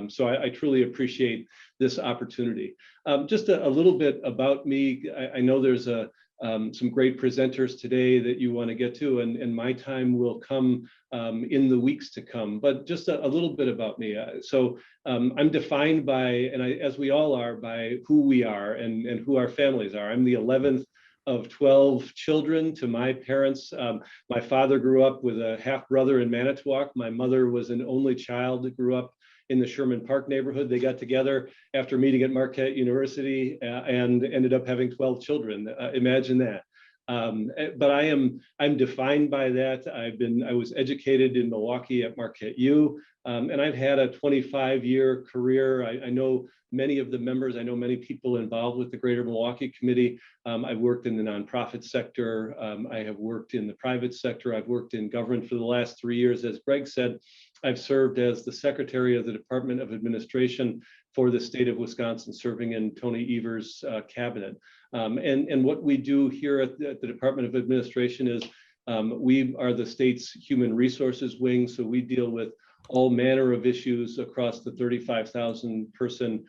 So I truly appreciate this opportunity. Just a little bit about me. I know there's some great presenters today that you want to get to, and my time will come in the weeks to come. But just a little bit about me. I'm defined by, as we all are, by who we are and who our families are. I'm the 11th of 12 children to my parents. My father grew up with a half brother in Manitowoc. My mother was an only child that grew up in the Sherman Park neighborhood. They got together after meeting at Marquette University and ended up having 12 children. Imagine that. But I'm defined by that. I was educated in Milwaukee at Marquette U, and I've had a 25-year career. I know many of the members. I know many people involved with the Greater Milwaukee Committee. I've worked in the nonprofit sector. I have worked in the private sector. I've worked in government for the last 3 years. As Greg said, I've served as the Secretary of the Department of Administration for the state of Wisconsin, serving in Tony Evers' cabinet. And what we do here at the Department of Administration is we are the state's human resources wing. So we deal with all manner of issues across the 35,000 person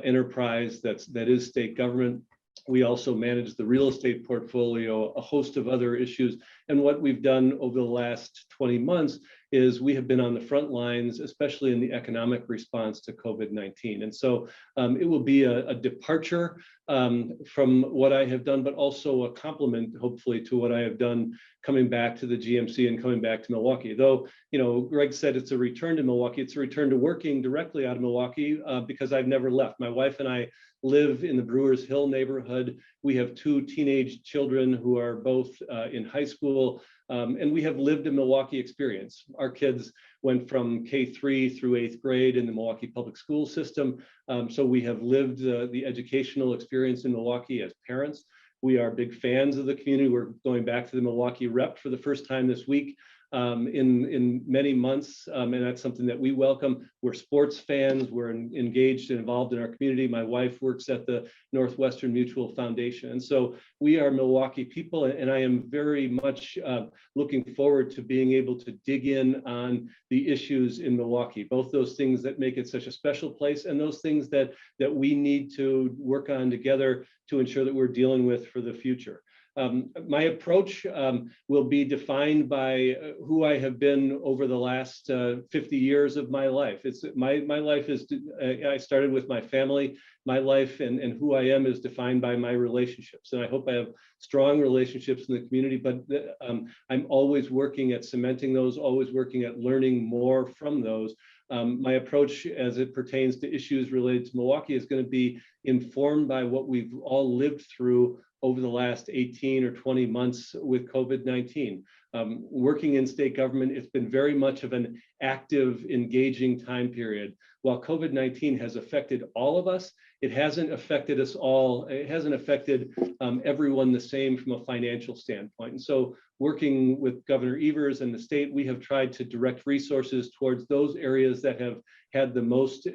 enterprise that is state government. We also manage the real estate portfolio, a host of other issues. And what we've done over the last 20 months is we have been on the front lines, especially in the economic response to COVID-19. And so it will be a departure from what I have done, but also a complement, hopefully, to what I have done coming back to the GMC and coming back to Milwaukee. Though, you know, Greg said it's a return to Milwaukee. It's a return to working directly out of Milwaukee because I've never left. My wife and I live in the Brewers Hill neighborhood. We have 2 teenage children who are both in high school, and we have lived a Milwaukee experience. Our kids went from K-3 through 8th grade in the Milwaukee public school system. So we have lived the educational experience in Milwaukee as parents. We are big fans of the community. We're going back to the Milwaukee Rep for the first time this week in many months, and that's something that we welcome. We're sports fans. We're engaged and involved in our community. My wife works at the Northwestern Mutual Foundation, and so we are Milwaukee people, and I am very much looking forward to being able to dig in on the issues in Milwaukee, both those things that make it such a special place and those things that we need to work on together to ensure that we're dealing with for the future. My approach will be defined by who I have been over the last 50 years of my life. My life is, I started with my family. My life and who I am is defined by my relationships. And I hope I have strong relationships in the community, but I'm always working at cementing those, always working at learning more from those. My approach as it pertains to issues related to Milwaukee is going to be informed by what we've all lived through over the last 18 or 20 months with COVID-19. Working in state government, it's been very much of an active, engaging time period. While COVID-19 has affected all of us, it hasn't affected us all. It hasn't affected everyone the same from a financial standpoint. And so working with Governor Evers and the state, we have tried to direct resources towards those areas that have had the most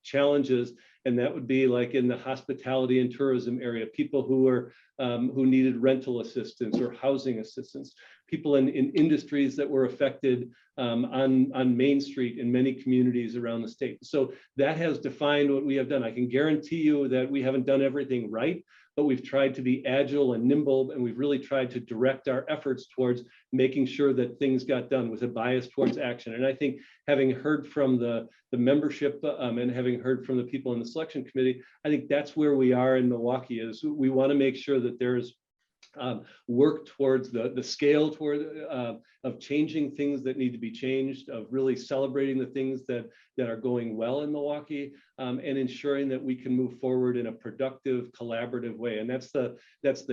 challenges. And that would be like in the hospitality and tourism area, people who needed rental assistance or housing assistance, people in industries that were affected on Main Street in many communities around the state. So that has defined what we have done. I can guarantee you that we haven't done everything right, but we've tried to be agile and nimble, and we've really tried to direct our efforts towards making sure that things got done with a bias towards action. And I think having heard from the membership and having heard from the people in the selection committee, I think that's where we are in Milwaukee, is we want to make sure that there's work towards the scale of changing things that need to be changed, of really celebrating the things that are going well in Milwaukee, and ensuring that we can move forward in a productive, collaborative way. And that's the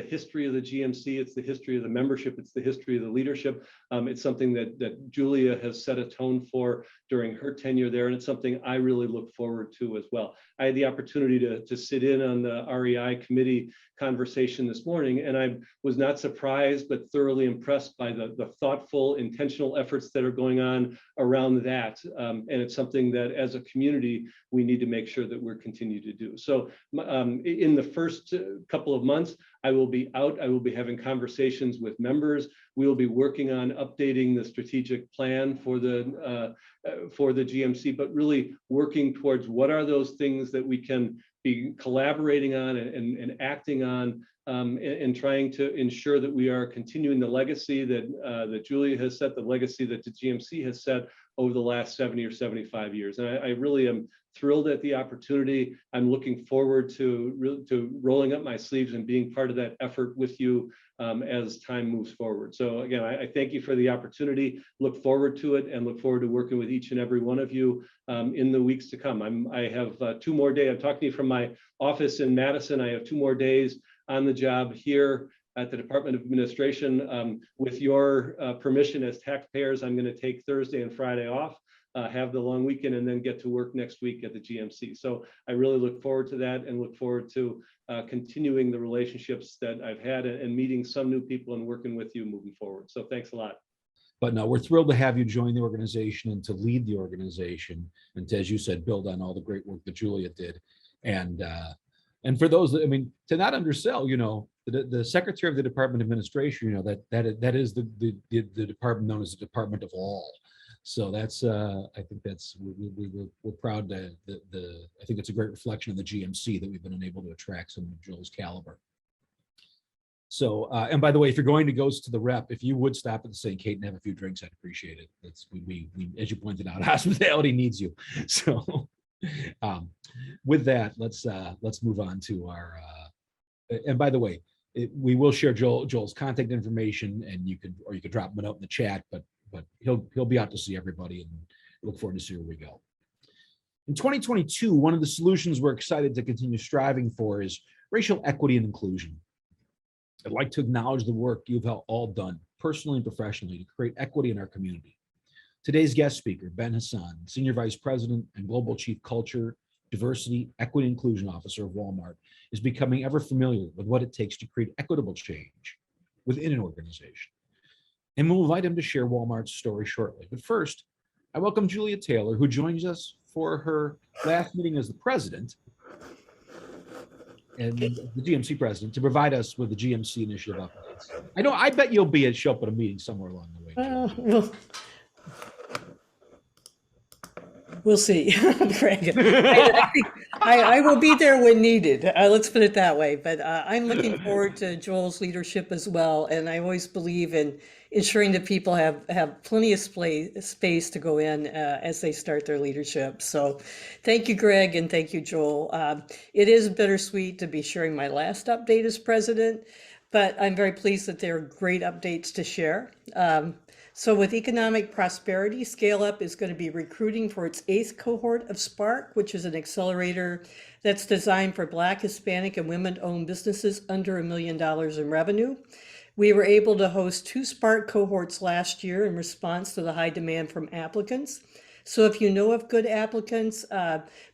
history of the GMC. It's the history of the membership. It's the history of the leadership. It's something that Julia has set a tone for during her tenure there, and it's something I really look forward to as well. I had the opportunity to sit in on the REI committee conversation this morning, and I was not surprised, but thoroughly impressed by the thoughtful purposeful, intentional efforts that are going on around that. And it's something that as a community, we need to make sure that we're continuing to do. So in the first couple of months, I will be out. I will be having conversations with members. We will be working on updating the strategic plan for the GMC, but really working towards what are those things that we can be collaborating on and acting on, and trying to ensure that we are continuing the legacy that Julia has set, the legacy that the GMC has set over the last 70 or 75 years. And I really am thrilled at the opportunity. I'm looking forward to rolling up my sleeves and being part of that effort with you as time moves forward. So again, I thank you for the opportunity, look forward to it, and look forward to working with each and every one of you in the weeks to come. I have 2 more days. I'm talking to you from my office in Madison. I have 2 more days on the job here at the Department of Administration. With your permission as taxpayers, I'm going to take Thursday and Friday off, have the long weekend, and then get to work next week at the GMC. So I really look forward to that and look forward to continuing the relationships that I've had and meeting some new people and working with you moving forward. So thanks a lot. But no, we're thrilled to have you join the organization and to lead the organization and to, as you said, build on all the great work that Julia did. And for those, I mean, to not undersell, you know, the Secretary of the Department of Administration, you know, that is the department known as the Department of All. So that's, I think that's, we're proud to, I think it's a great reflection of the GMC that we've been able to attract someone of Joel's caliber. So, and by the way, if you're going to go to the rep, if you would stop at the St. Kate and have a few drinks, I'd appreciate it. That's, we as you pointed out, hospitality needs you. So with that, let's move on to our, and by the way, we will share Joel's contact information, and you could drop him a note in the chat, but he'll be out to see everybody, and look forward to see where we go. In 2022, one of the solutions we're excited to continue striving for is racial equity and inclusion. I'd like to acknowledge the work you've all done, personally and professionally, to create equity in our community. Today's guest speaker, Ben Hasan, Senior Vice President and Global Chief Culture, Diversity, Equity, and Inclusion Officer of Walmart, is becoming ever familiar with what it takes to create equitable change within an organization. And we'll invite him to share Walmart's story shortly. But first, I welcome Julia Taylor, who joins us for her last meeting as the president and the GMC president, to provide us with the GMC initiative updates. I bet you'll show up at a meeting somewhere along the way. We'll see, Greg. I will be there when needed. Let's put it that way. But I'm looking forward to Joel's leadership as well. And I always believe in ensuring that people have plenty of space to go in as they start their leadership. So thank you, Greg, and thank you, Joel. It is bittersweet to be sharing my last update as president, but I'm very pleased that there are great updates to share. So with economic prosperity, Scale Up is going to be recruiting for its 8th cohort of Spark, which is an accelerator that's designed for Black, Hispanic, and women-owned businesses under $1 million in revenue. We were able to host 2 Spark cohorts last year in response to the high demand from applicants. So if you know of good applicants,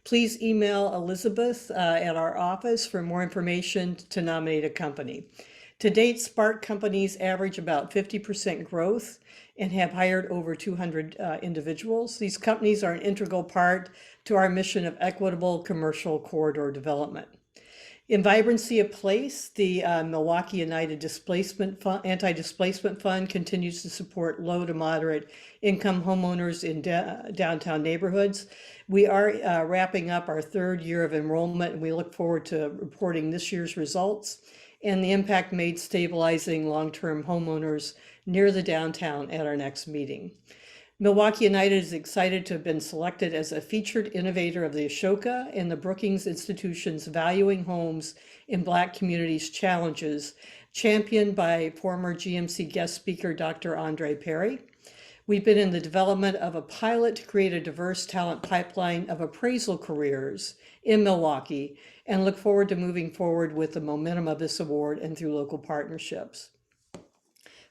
please email Elizabeth at our office for more information to nominate a company. To date, Spark companies average about 50% growth and have hired over 200 individuals. These companies are an integral part to our mission of equitable commercial corridor development. In Vibrancy of Place, the Milwaukee United Anti-Displacement Fund continues to support low to moderate income homeowners in downtown neighborhoods. We are wrapping up our 3rd year of enrollment, and we look forward to reporting this year's results and the impact made stabilizing long-term homeowners near the downtown at our next meeting. Milwaukee United is excited to have been selected as a featured innovator of the Ashoka and the Brookings Institution's Valuing Homes in Black Communities Challenges, championed by former GMC guest speaker Dr. Andre Perry. We've been in the development of a pilot to create a diverse talent pipeline of appraisal careers in Milwaukee, and look forward to moving forward with the momentum of this award and through local partnerships.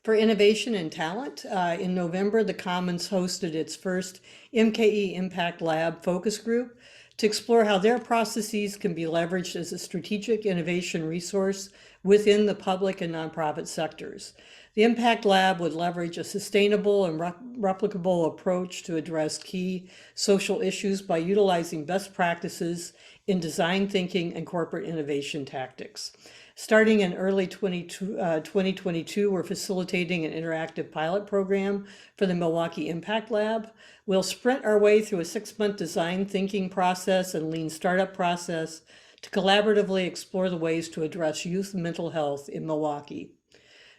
For innovation and talent, in November, the Commons hosted its first MKE Impact Lab focus group to explore how their processes can be leveraged as a strategic innovation resource within the public and nonprofit sectors. The Impact Lab would leverage a sustainable and replicable approach to address key social issues by utilizing best practices in design thinking and corporate innovation tactics. Starting in early 2022, we're facilitating an interactive pilot program for the Milwaukee Impact Lab. We'll sprint our way through a 6-month design thinking process and lean startup process to collaboratively explore the ways to address youth mental health in Milwaukee.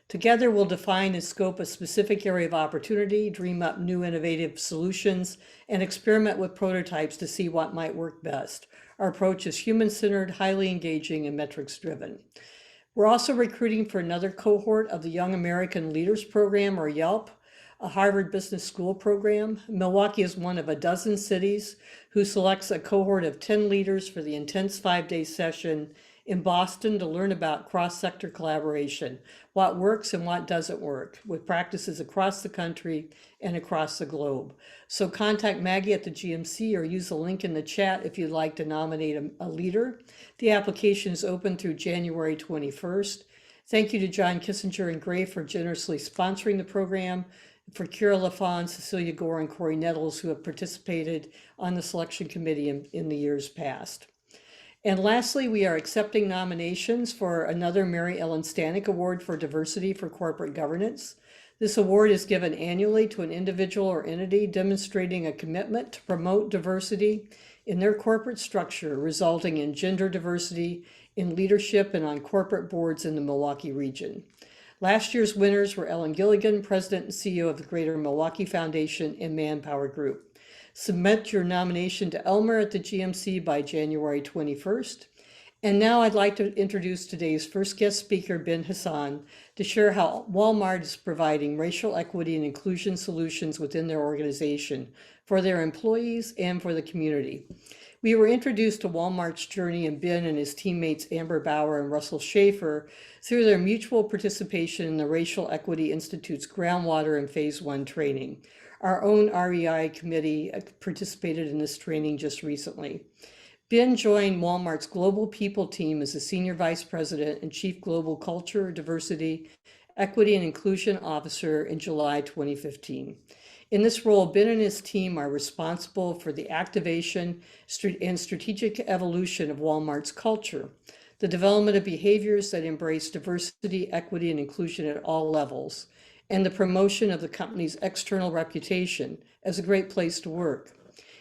Together, we'll define and scope a specific area of opportunity, dream up new innovative solutions, and experiment with prototypes to see what might work best. Our approach is human-centered, highly engaging, and metrics-driven. We're also recruiting for another cohort of the Young American Leaders Program, or YELP, a Harvard Business School program. Milwaukee is one of a dozen cities who selects a cohort of 10 leaders for the intense 5-day session in Boston to learn about cross-sector collaboration, what works and what doesn't work, with practices across the country and across the globe. So contact Maggie at the GMC or use the link in the chat if you'd like to nominate a leader. The application is open through January 21st. Thank you to John Kissinger and Gray for generously sponsoring the program, for Kira LaFawn, Cecilia Gore, and Corey Nettles, who have participated on the selection committee in the years past. And lastly, we are accepting nominations for another Mary Ellen Stanek Award for Diversity for Corporate Governance. This award is given annually to an individual or entity demonstrating a commitment to promote diversity in their corporate structure, resulting in gender diversity in leadership and on corporate boards in the Milwaukee region. Last year's winners were Ellen Gilligan, President and CEO of the Greater Milwaukee Foundation and Manpower Group. Submit your nomination to Elmer at the GMC by January 21st. And now I'd like to introduce today's first guest speaker, Ben Hasan, to share how Walmart is providing racial equity and inclusion solutions within their organization for their employees and for the community. We were introduced to Walmart's journey and Ben and his teammates Amber Bauer and Russell Schaefer through their mutual participation in the Racial Equity Institute's GroundWater and Phase 1 training. Our own REI committee participated in this training just recently. Ben joined Walmart's Global People team as a Senior Vice President and Chief Global Culture, Diversity, Equity, and Inclusion Officer in July 2015. In this role, Ben and his team are responsible for the activation and strategic evolution of Walmart's culture, the development of behaviors that embrace diversity, equity, and inclusion at all levels, and the promotion of the company's external reputation as a great place to work.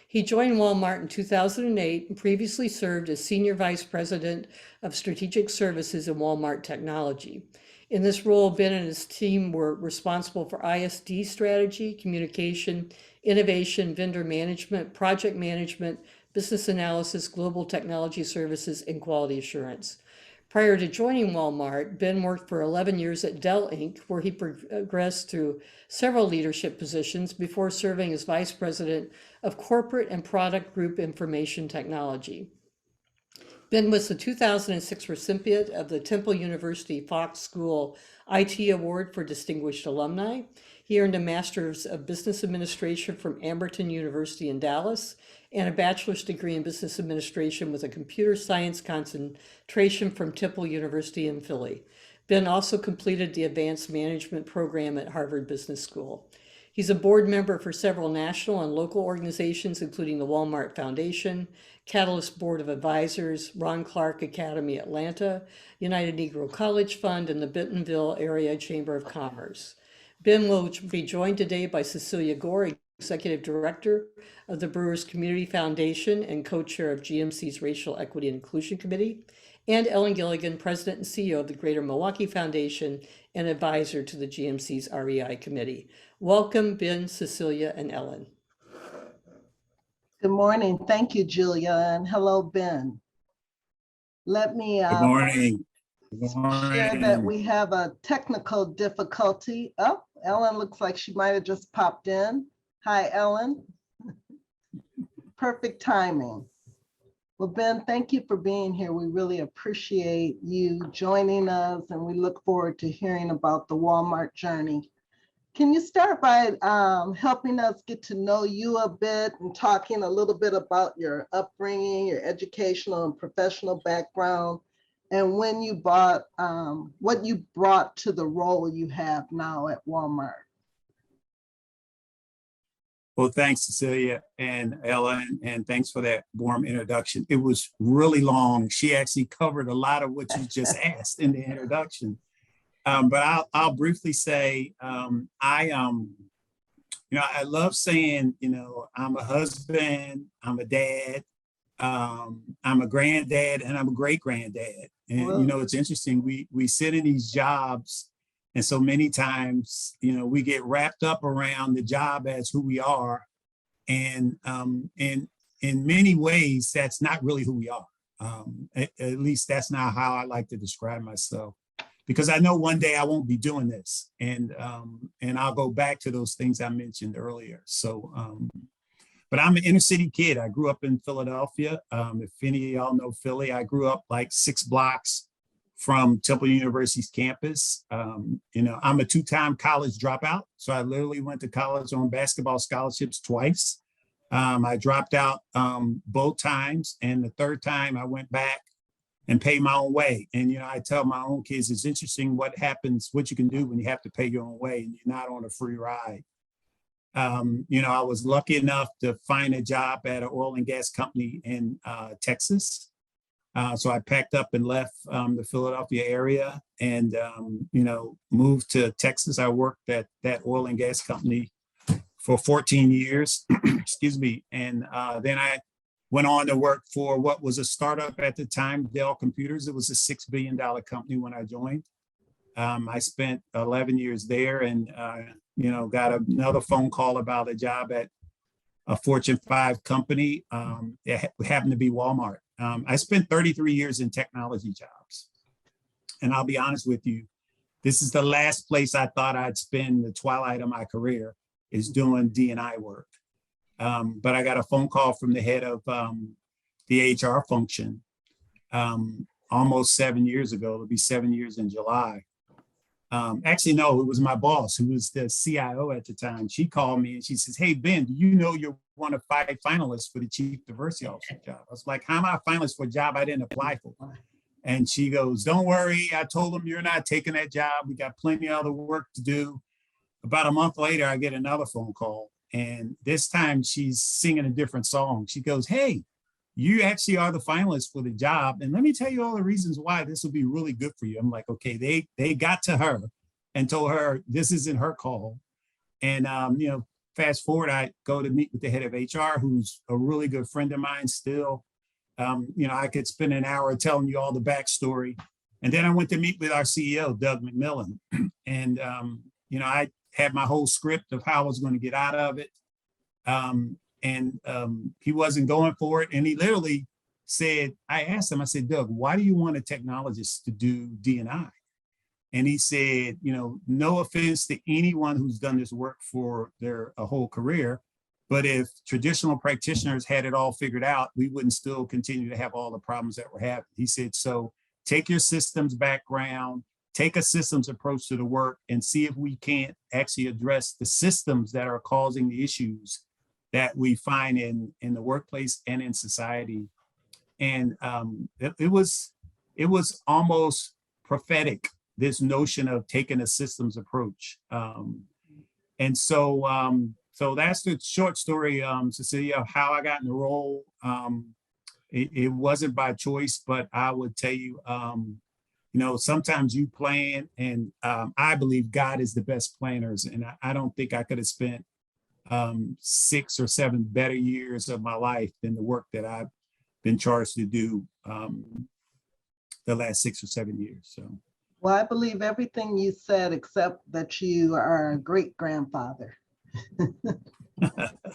He joined Walmart in 2008 and previously served as Senior Vice President of Strategic Services in Walmart Technology. In this role, Ben and his team were responsible for ISD strategy, communication, innovation, vendor management, project management, business analysis, global technology services, and quality assurance. Prior to joining Walmart, Ben worked for 11 years at Dell Inc., where he progressed through several leadership positions before serving as Vice President of Corporate and Product Group Information Technology. Ben was the 2006 recipient of the Temple University Fox School IT Award for Distinguished Alumni. He earned a Master's of Business Administration from Amberton University in Dallas and a bachelor's degree in Business Administration with a computer science concentration from Temple University in Philly. Ben also completed the Advanced Management program at Harvard Business School. He's a board member for several national and local organizations, including the Walmart Foundation, Catalyst Board of Advisors, Ron Clark Academy Atlanta, United Negro College Fund, and the Bentonville Area Chamber of Commerce. Ben will be joined today by Cecilia Gore, Executive Director of the Brewers Community Foundation and co-chair of GMC's Racial Equity and Inclusion Committee, and Ellen Gilligan, President and CEO of the Greater Milwaukee Foundation and advisor to the GMC's REI Committee. Welcome, Ben, Cecilia, and Ellen. Good morning. Thank you, Julia, and hello, Ben. Let me Good morning. Good morning. share that we have a technical difficulty. Oh, Ellen looks like she might have just popped in. Hi, Ellen. Perfect timing. Well, Ben, thank you for being here. We really appreciate you joining us, and we look forward to hearing about the Walmart journey. Can you start by helping us get to know you a bit and talking a little bit about your upbringing, your educational and professional background, and when you bought, what you brought to the role you have now at Walmart. Well, thanks, Cecilia and Ellen, and thanks for that warm introduction. It was really long. She actually covered a lot of what you just asked in the introduction. But I'll briefly say, I love saying, I'm a husband, I'm a dad, I'm a granddad, and I'm a great granddad. And, it's interesting, we sit in these jobs, and so many times, we get wrapped up around the job as who we are. And in many ways, that's not really who we are. At least that's not how I like to describe myself, because I know one day I won't be doing this, and I'll go back to those things I mentioned earlier. So, but I'm an inner city kid. I grew up in Philadelphia. If any of y'all know Philly, I grew up like 6 blocks from Temple University's campus. I'm a 2-time college dropout. So I literally went to college on basketball scholarships twice. I dropped out both times. And the third time I went back and paid my own way. And, I tell my own kids, it's interesting what happens, what you can do when you have to pay your own way and you're not on a free ride. I was lucky enough to find a job at an oil and gas company in Texas. So I packed up and left the Philadelphia area and, moved to Texas. I worked at that oil and gas company for 14 years, excuse me. And then I went on to work for what was a startup at the time, Dell Computers. It was a $6 billion company when I joined. I spent 11 years there and, got another phone call about a job at a Fortune 5 company. It happened to be Walmart. I spent 33 years in technology jobs. And I'll be honest with you, this is the last place I thought I'd spend the twilight of my career is doing D&I work. But I got a phone call from the head of the HR function almost 7 years ago. It'll be 7 years in July. Actually, no, it was my boss who was the CIO at the time. She called me and she says, "Hey, Ben, do you know you're one of 5 finalists for the Chief Diversity Officer job?" I was like, "How am I a finalist for a job I didn't apply for?" And she goes, "Don't worry. I told them you're not taking that job. We got plenty of other work to do." About a month later, I get another phone call. And this time she's singing a different song. She goes, "Hey, you actually are the finalist for the job. And let me tell you all the reasons why this will be really good for you." I'm like, okay, they got to her and told her this isn't her call. And, fast forward, I go to meet with the head of HR, who's a really good friend of mine still. I could spend an hour telling you all the backstory. And then I went to meet with our CEO, Doug McMillan. And, I had my whole script of how I was going to get out of it. He wasn't going for it. And he literally said, I asked him, I said, "Doug, why do you want a technologist to do D&I?" And he said, "No offense to anyone who's done this work for a whole career, but if traditional practitioners had it all figured out, we wouldn't still continue to have all the problems that we're having." He said, "So take your systems background, take a systems approach to the work and see if we can't actually address the systems that are causing the issues that we find in the workplace and in society." And it was almost prophetic, this notion of taking a systems approach. And so that's the short story, Cecilia, of how I got in the role. It wasn't by choice, but I would tell you, sometimes you plan, and I believe God is the best planners. And I don't think I could have spent 6 or 7 better years of my life than the work that I've been charged to do the last 6 or 7 years. So, well, I believe everything you said, except that you are a great grandfather.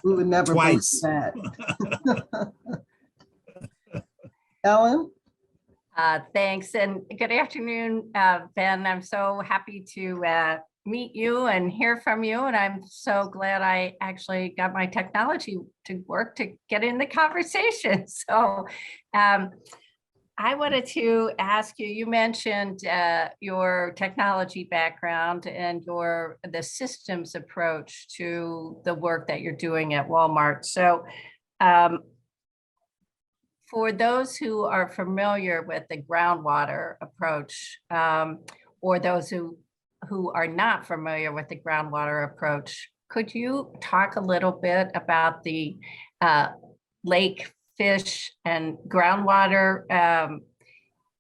We would never believe twice. that. Ellen? Thanks, and good afternoon, Ben. I'm so happy to meet you and hear from you, and I'm so glad I actually got my technology to work to get in the conversation. So I wanted to ask you, you mentioned your technology background and the systems approach to the work that you're doing at Walmart. So for those who are familiar with the groundwater approach, or those who are not familiar with the groundwater approach, could you talk a little bit about the lake fish and groundwater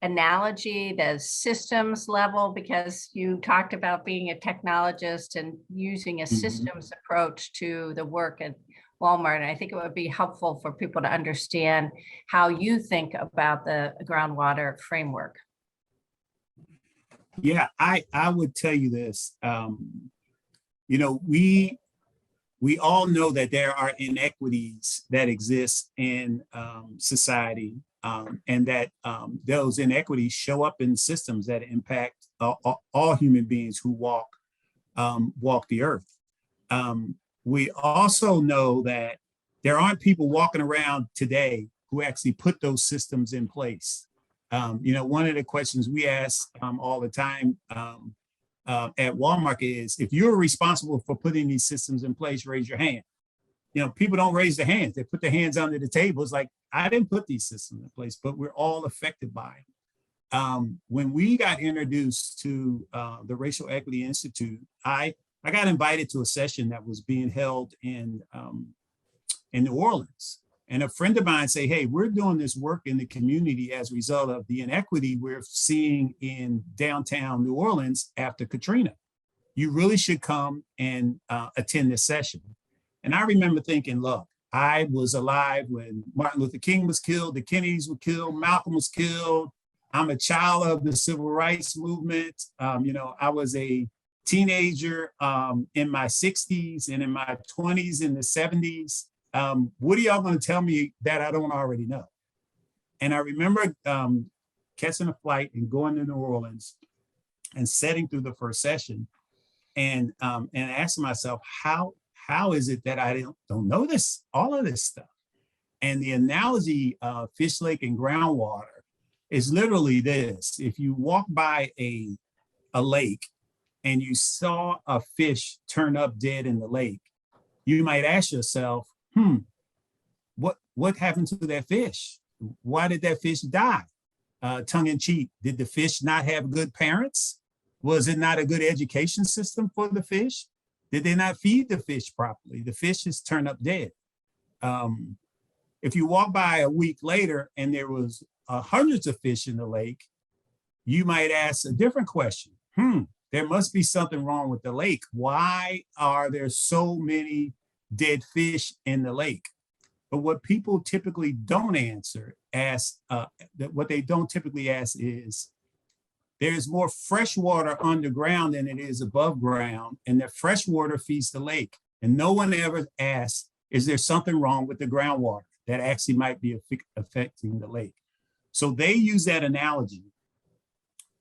analogy, the systems level, because you talked about being a technologist and using a systems approach to the work at Walmart. And I think it would be helpful for people to understand how you think about the groundwater framework. Yeah, I would tell you this. You know, we all know that there are inequities that exist in society, and that those inequities show up in systems that impact all human beings who walk the earth. We also know that there aren't people walking around today who actually put those systems in place. You know, one of the questions we ask all the time at Walmart is, if you're responsible for putting these systems in place, raise your hand. You know, people don't raise their hands. They put their hands under the table. It's like, I didn't put these systems in place, but we're all affected by it. When we got introduced to the Racial Equity Institute, I got invited to a session that was being held in New Orleans. And a friend of mine say, hey, we're doing this work in the community as a result of the inequity we're seeing in downtown New Orleans after Katrina. You really should come and attend this session. And I remember thinking, look, I was alive when Martin Luther King was killed, the Kennedys were killed, Malcolm was killed. I'm a child of the civil rights movement. You know, I was a teenager in my 60s and in my 20s in the 70s. What are y'all going to tell me that I don't already know? And I remember catching a flight and going to New Orleans and sitting through the first session and asking myself, how is it that I don't know this, all of this stuff? And the analogy of fish, lake, and groundwater is literally this. If you walk by a lake and you saw a fish turn up dead in the lake, you might ask yourself, what happened to that fish? Why did that fish die? Tongue in cheek, did the fish not have good parents? Was it not a good education system for the fish? Did they not feed the fish properly? The fish has turned up dead. If you walk by a week later and there was hundreds of fish in the lake, you might ask a different question. There must be something wrong with the lake. Why are there so many dead fish in the lake? But what people typically don't what they don't typically ask is, there's more fresh water underground than it is above ground, and the fresh water feeds the lake. And no one ever asks, is there something wrong with the groundwater that actually might be affecting the lake? So they use that analogy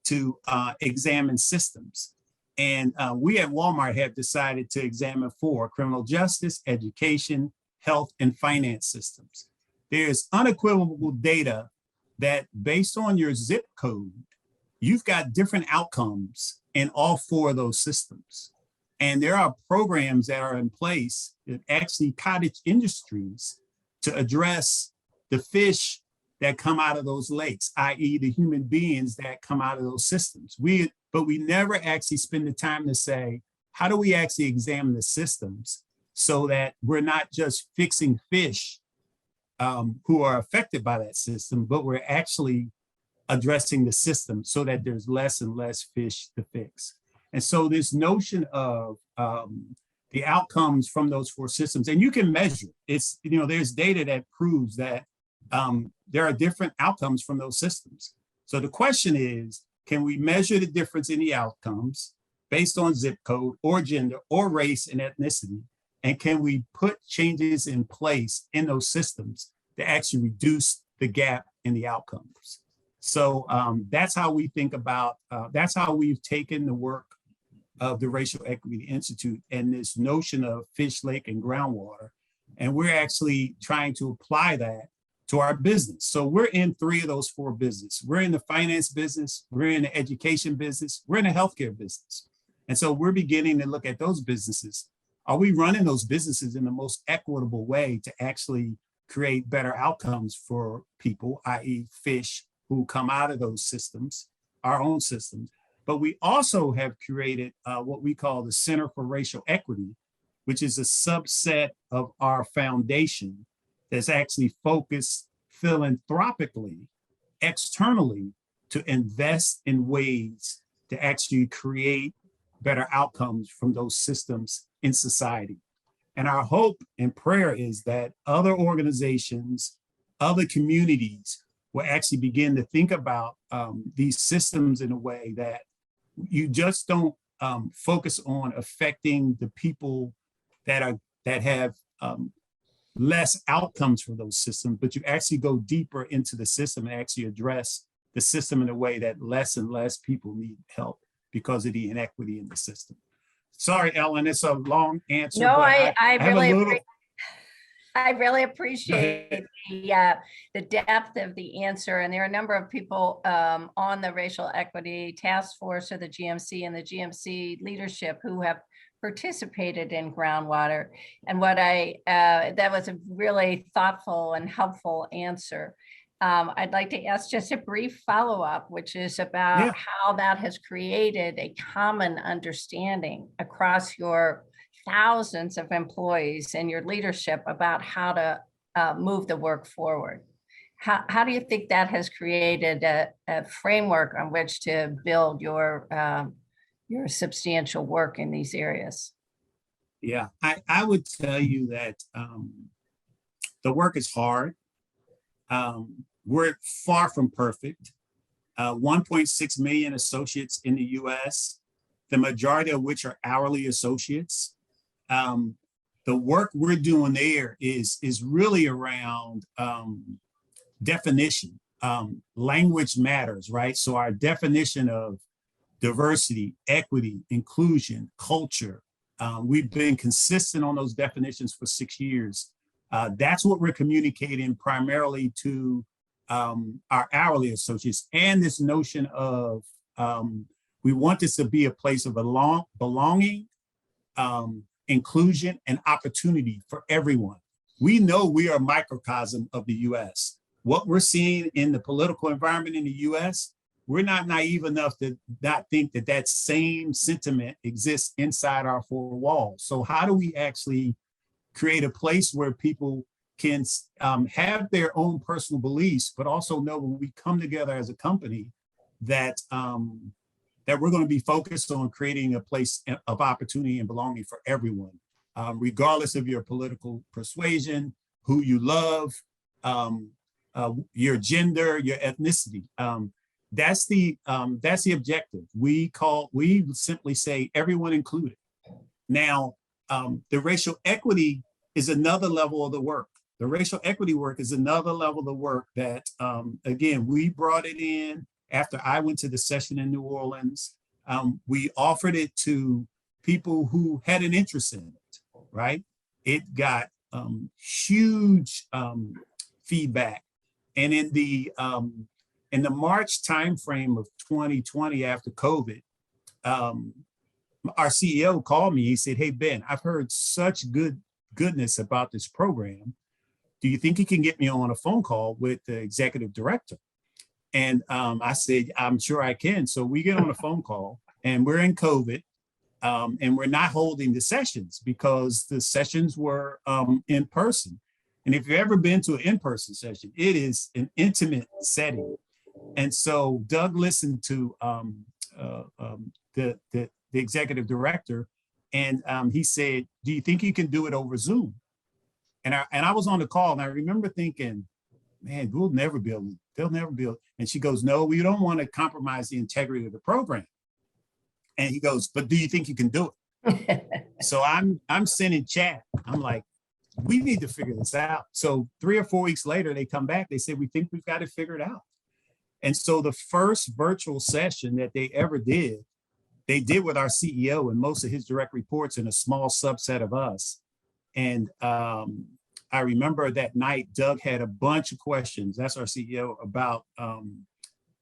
to examine systems. And we at Walmart have decided to examine 4: criminal justice, education, health, and finance systems. There's unequivocal data that based on your zip code, you've got different outcomes in all 4 of those systems. And there are programs that are in place that actually cottage industries to address the fish that come out of those lakes, i.e. the human beings that come out of those systems. But we never actually spend the time to say, how do we actually examine the systems so that we're not just fixing fish who are affected by that system, but we're actually addressing the system so that there's less and less fish to fix. And so this notion of the outcomes from those 4 systems, and you can measure, it's, you know, there's data that proves that there are different outcomes from those systems. So the question is, can we measure the difference in the outcomes based on zip code or gender or race and ethnicity? And can we put changes in place in those systems to actually reduce the gap in the outcomes? So that's how we think about, that's how we've taken the work of the Racial Equity Institute and this notion of fish, lake, and groundwater. And we're actually trying to apply that to our business. So we're in 3 of those 4 businesses. We're in the finance business, we're in the education business, we're in the healthcare business. And so we're beginning to look at those businesses. Are we running those businesses in the most equitable way to actually create better outcomes for people, i.e. fish who come out of those systems, our own systems. But we also have created what we call the Center for Racial Equity, which is a subset of our foundation that's actually focused philanthropically, externally, to invest in ways to actually create better outcomes from those systems in society. And our hope and prayer is that other organizations, other communities will actually begin to think about these systems in a way that you just don't focus on affecting the people that have less outcomes for those systems, but you actually go deeper into the system and actually address the system in a way that less and less people need help because of the inequity in the system. Sorry, Ellen, it's a long answer. No, but I really appreciate the depth of the answer. And there are a number of people on the Racial Equity Task Force or the GMC and the GMC leadership who have participated in GroundWater. And that was a really thoughtful and helpful answer. I'd like to ask just a brief follow-up, which is about how that has created a common understanding across your thousands of employees and your leadership about how to move the work forward. How do you think that has created a framework on which to build your substantial work in these areas? Yeah, I would tell you that the work is hard. We're far from perfect. 1.6 million associates in the US, the majority of which are hourly associates. The work we're doing there is really around definition. Language matters, right? So our definition of diversity, equity, inclusion, culture, we've been consistent on those definitions for 6 years. That's what we're communicating primarily to our hourly associates, and this notion of we want this to be a place of belonging, inclusion, and opportunity for everyone. We know we are a microcosm of the US. What we're seeing in the political environment in the US, we're not naive enough to not think that that same sentiment exists inside our four walls. So how do we actually create a place where people can have their own personal beliefs, but also know when we come together as a company that that we're going to be focused on creating a place of opportunity and belonging for everyone, regardless of your political persuasion, who you love, your gender, your ethnicity. That's the objective. We simply say everyone included. Now, the racial equity is another level of the work. The racial equity work is another level of the work that, again, we brought it in after I went to the session in New Orleans. We offered it to people who had an interest in it, right? It got huge feedback. And in the March timeframe of 2020 after COVID, our CEO called me. He said, "Hey, Ben, I've heard such goodness about this program. Do you think you can get me on a phone call with the executive director?" And I said, "I'm sure I can." So we get on a phone call, and we're in COVID, and we're not holding the sessions because the sessions were in person. And if you've ever been to an in-person session, it is an intimate setting. And so Doug listened to the executive director, and he said, "Do you think you can do it over Zoom?" And I was on the call, and I remember thinking, "Man, they'll never be able." And she goes, "No, we don't want to compromise the integrity of the program." And he goes, "But do you think you can do it?" So I'm sending chat. I'm like, we need to figure this out. So 3 or 4 weeks later, they come back. They say, "We think we've got it figured out." And so the first virtual session that they ever did, they did with our CEO and most of his direct reports and a small subset of us. And I remember that night, Doug had a bunch of questions, that's our CEO, about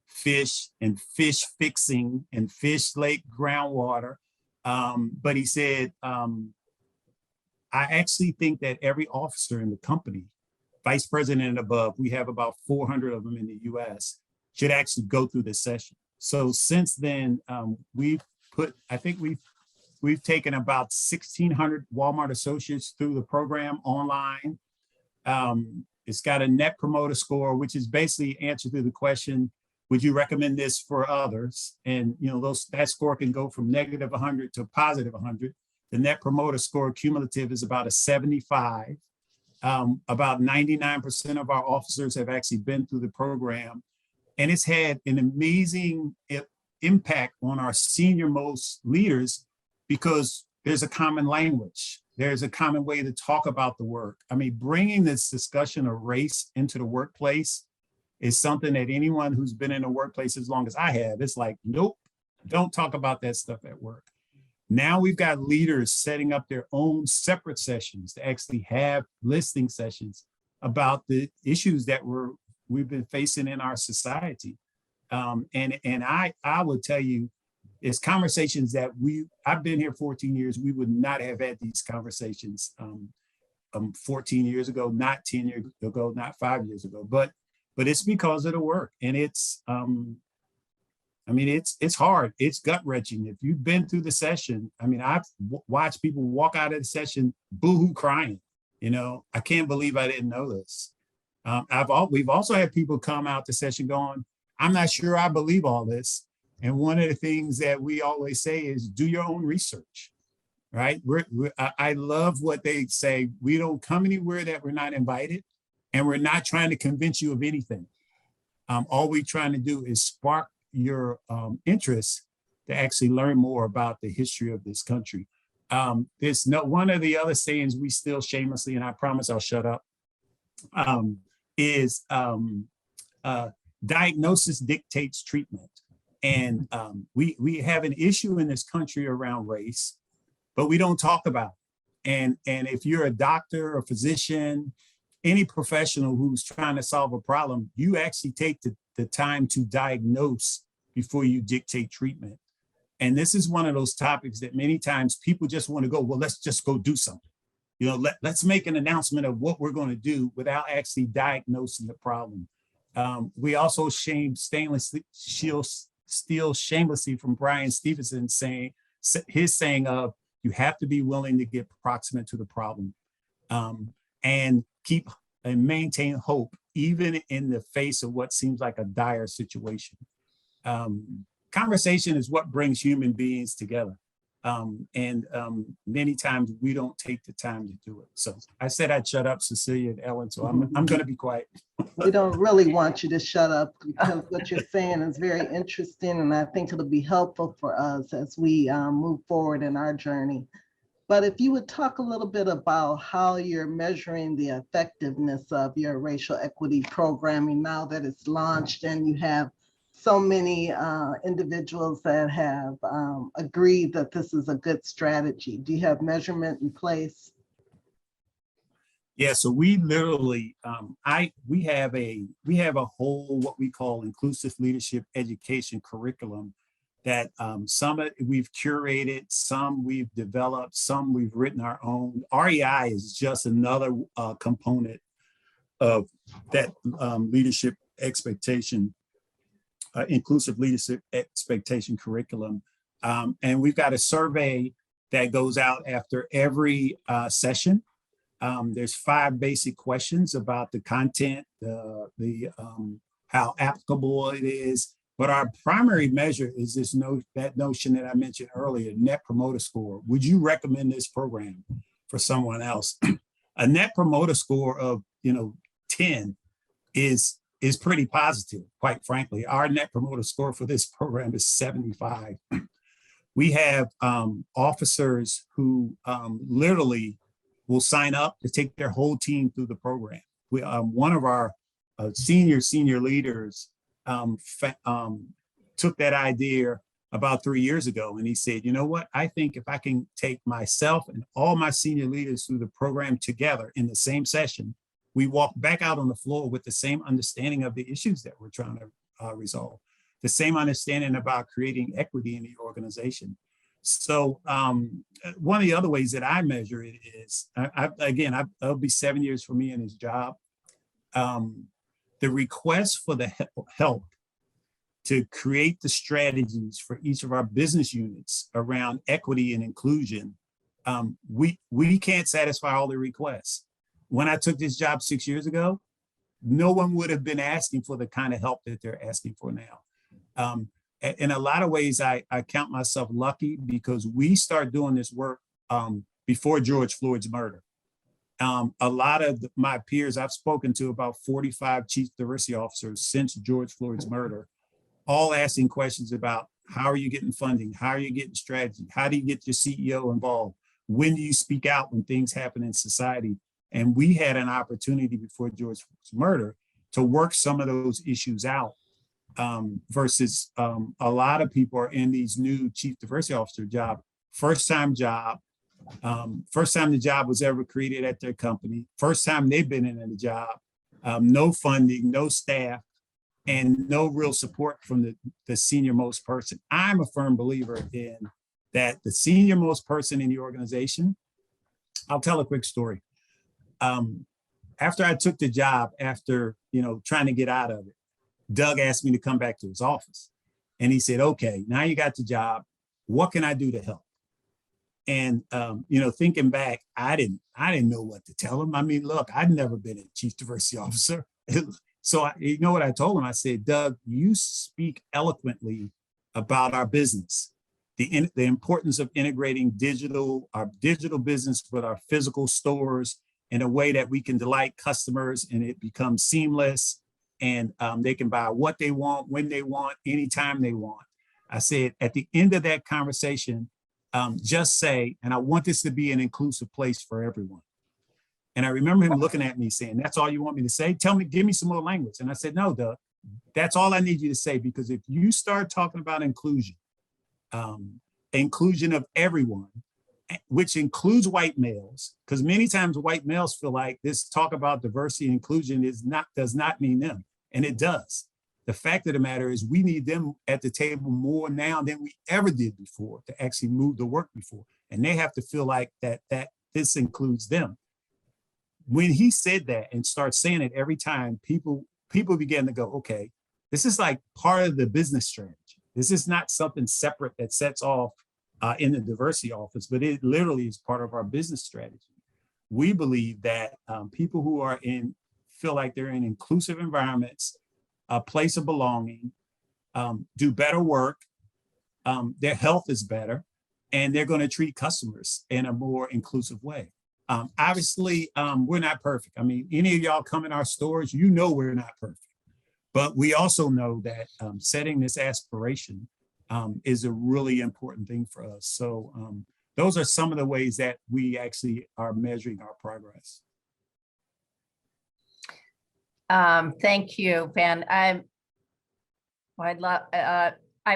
fish and fish fixing and fish lake groundwater. But he said, "I actually think that every officer in the company vice president and above, we have about 400 of them in the US, should actually go through this session. So since then, I think we've taken about 1,600 Walmart associates through the program online. It's got a net promoter score, which is basically answer to the question, would you recommend this for others? And that score can go from negative 100 to positive 100. The net promoter score cumulative is about a 75. About 99% of our officers have actually been through the program. And it's had an amazing impact on our senior most leaders because there's a common language. There's a common way to talk about the work. I mean, bringing this discussion of race into the workplace is something that anyone who's been in a workplace as long as I have, it's like, nope, don't talk about that stuff at work. Now we've got leaders setting up their own separate sessions to actually have listening sessions about the issues that we've been facing in our society. And I would tell you, it's conversations that I've been here 14 years, we would not have had these conversations 14 years ago, not 10 years ago, not 5 years ago, but it's because of the work. And it's, I mean, it's hard, it's gut wrenching. If you've been through the session, I mean, I've watched people walk out of the session boohoo crying, I can't believe I didn't know this. We've also had people come out the session going, I'm not sure I believe all this. And one of the things that we always say is do your own research, right? I love what they say. We don't come anywhere that we're not invited, and we're not trying to convince you of anything. All we're trying to do is spark your interest to actually learn more about the history of this country. There's one of the other sayings we still shamelessly, and I promise I'll shut up, is diagnosis dictates treatment. And we have an issue in this country around race, but we don't talk about it. And if you're a doctor, a physician, any professional who's trying to solve a problem, you actually take the time to diagnose before you dictate treatment. And this is one of those topics that many times people just want to go, well, let's just go do something. Let's make an announcement of what we're going to do without actually diagnosing the problem. We also steal shamelessly from Brian Stevenson saying of, you have to be willing to get proximate to the problem and keep and maintain hope, even in the face of what seems like a dire situation. Conversation is what brings human beings together. Many times we don't take the time to do it. So I said I'd shut up, Cecilia and Ellen, so I'm going to be quiet. We don't really want you to shut up because what you're saying is very interesting, and I think it'll be helpful for us as we move forward in our journey. But if you would talk a little bit about how you're measuring the effectiveness of your racial equity programming now that it's launched and you have so many individuals that have agreed that this is a good strategy. Do you have measurement in place? Yeah, so we literally, we have a whole what we call inclusive leadership education curriculum that some we've curated, some we've developed, some we've written our own. REI is just another component of that leadership expectation, inclusive leadership expectation curriculum. And we've got a survey that goes out after every session. There's 5 basic questions about the content, how applicable it is. But our primary measure is that notion that I mentioned earlier, net promoter score. Would you recommend this program for someone else? A net promoter score of 10 is pretty positive, quite frankly. Our net promoter score for this program is 75. We have officers who literally will sign up to take their whole team through the program. One of our senior leaders took that idea about 3 years ago, and he said, you know what, I think if I can take myself and all my senior leaders through the program together in the same session, we walk back out on the floor with the same understanding of the issues that we're trying to resolve, the same understanding about creating equity in the organization. So one of the other ways that I measure it is, it'll be 7 years for me in this job. the request for the help to create the strategies for each of our business units around equity and inclusion, we can't satisfy all the requests. When I took this job 6 years ago, no one would have been asking for the kind of help that they're asking for now. In a lot of ways, I count myself lucky because we started doing this work before George Floyd's murder. A lot of my peers, I've spoken to about 45 chief diversity officers since George Floyd's murder, all asking questions about how are you getting funding? How are you getting strategy? How do you get your CEO involved? When do you speak out when things happen in society? And we had an opportunity before George Floyd's murder to work some of those issues out versus a lot of people are in these new chief diversity officer job, first time the job was ever created at their company, first time they've been in the job, no funding, no staff, and no real support from the senior most person. I'm a firm believer in that the senior most person in the organization. I'll tell a quick story. After I took the job, after trying to get out of it, Doug asked me to come back to his office. And he said, okay, now you got the job. What can I do to help? And, thinking back, I didn't know what to tell him. I mean, look, I'd never been a chief diversity officer. So you know what I told him? I said, Doug, you speak eloquently about our business, the importance of integrating our digital business with our physical stores in a way that we can delight customers and it becomes seamless. And they can buy what they want, when they want, anytime they want. I said, at the end of that conversation, just say, and I want this to be an inclusive place for everyone. And I remember him looking at me saying, that's all you want me to say? Give me some more language. And I said, no, Doug, that's all I need you to say, because if you start talking about inclusion, inclusion of everyone, which includes white males, because many times white males feel like this talk about diversity and inclusion does not mean them. And it does. The fact of the matter is we need them at the table more now than we ever did before to actually move the work before. And they have to feel like that this includes them. When he said that and starts saying it every time, people began to go, okay, this is like part of the business strategy. This is not something separate that sets off in the diversity office, but it literally is part of our business strategy. We believe that people who feel like they're in inclusive environments, a place of belonging, do better work, their health is better, and they're going to treat customers in a more inclusive way. Obviously, we're not perfect. I mean, any of y'all come in our stores, we're not perfect. But we also know that setting this aspiration is a really important thing for us. So those are some of the ways that we actually are measuring our progress. Thank you, Ben. I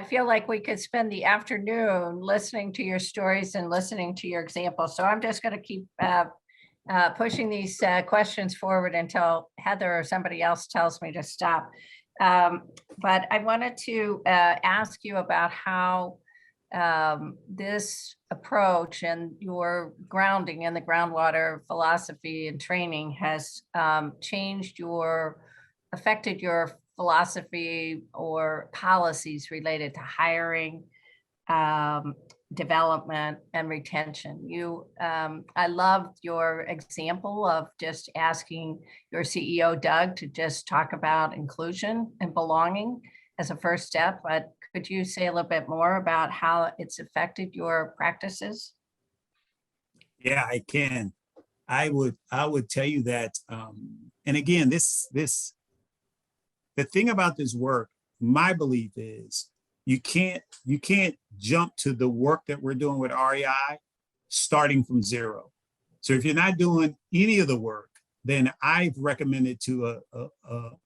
feel like we could spend the afternoon listening to your stories and listening to your examples. So I'm just going to keep pushing these questions forward until Heather or somebody else tells me to stop. But I wanted to ask you about how this approach and your grounding in the groundwater philosophy and training has affected your philosophy or policies related to hiring, development, and retention. I loved your example of just asking your CEO, Doug, to just talk about inclusion and belonging as a first step, but could you say a little bit more about how it's affected your practices? Yeah, I can. I would tell you that, and again, the thing about this work, my belief is you can't jump to the work that we're doing with REI starting from zero. So if you're not doing any of the work, then I've recommended to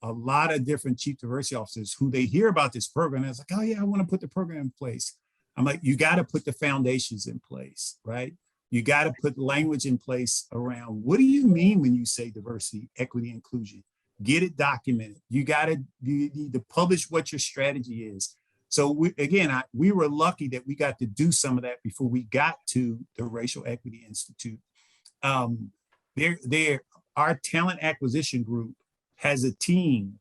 a lot of different chief diversity officers who they hear about this program. And it's like, oh yeah, I want to put the program in place. I'm like, you got to put the foundations in place, right? You got to put language in place around what do you mean when you say diversity, equity, inclusion? Get it documented. You need to publish what your strategy is. So we were lucky that we got to do some of that before we got to the Racial Equity Institute. Our talent acquisition group has a team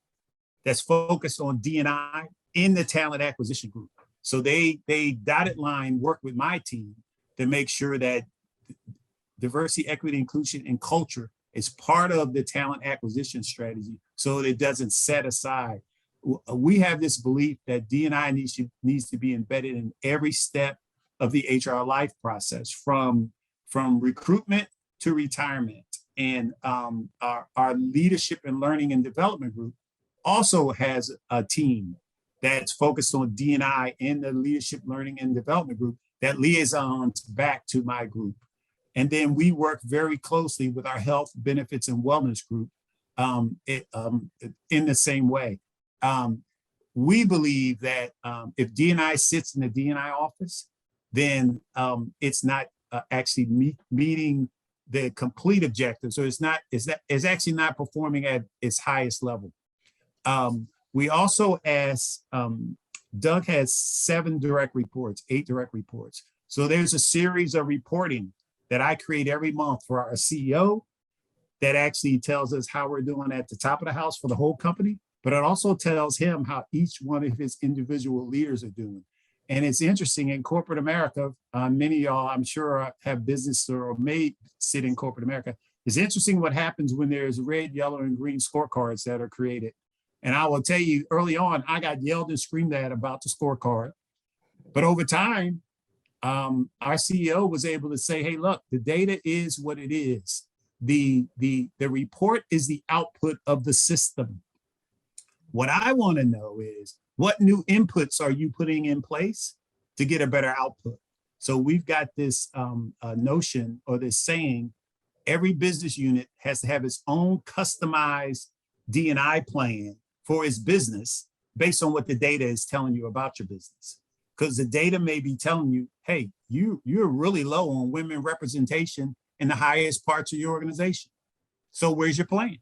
that's focused on D&I in the talent acquisition group. So they dotted line work with my team to make sure that diversity, equity, inclusion, and culture is part of the talent acquisition strategy, so that it doesn't set aside. We have this belief that D&I needs to be embedded in every step of the HR life process, from recruitment to retirement. And our leadership and learning and development group also has a team that's focused on D&I in the leadership, learning, and development group that liaisons back to my group. And then we work very closely with our health, benefits, and wellness group in the same way. We believe that if D&I sits in the D&I office, then it's not actually meeting the complete objective. So it's actually not performing at its highest level. We also ask, Doug has 8 direct reports. So there's a series of reporting that I create every month for our CEO that actually tells us how we're doing at the top of the house for the whole company, but it also tells him how each one of his individual leaders are doing. And it's interesting, in corporate America, many of y'all, I'm sure, have business or may sit in corporate America. It's interesting what happens when there's red, yellow, and green scorecards that are created. And I will tell you, early on, I got yelled and screamed at about the scorecard. But over time, our CEO was able to say, hey, look, the data is what it is. The report is the output of the system. What I want to know is, what new inputs are you putting in place to get a better output? So we've got this notion, or this saying, every business unit has to have its own customized D&I plan for its business based on what the data is telling you about your business. Because the data may be telling you, hey, you're really low on women representation in the highest parts of your organization. So where's your plan?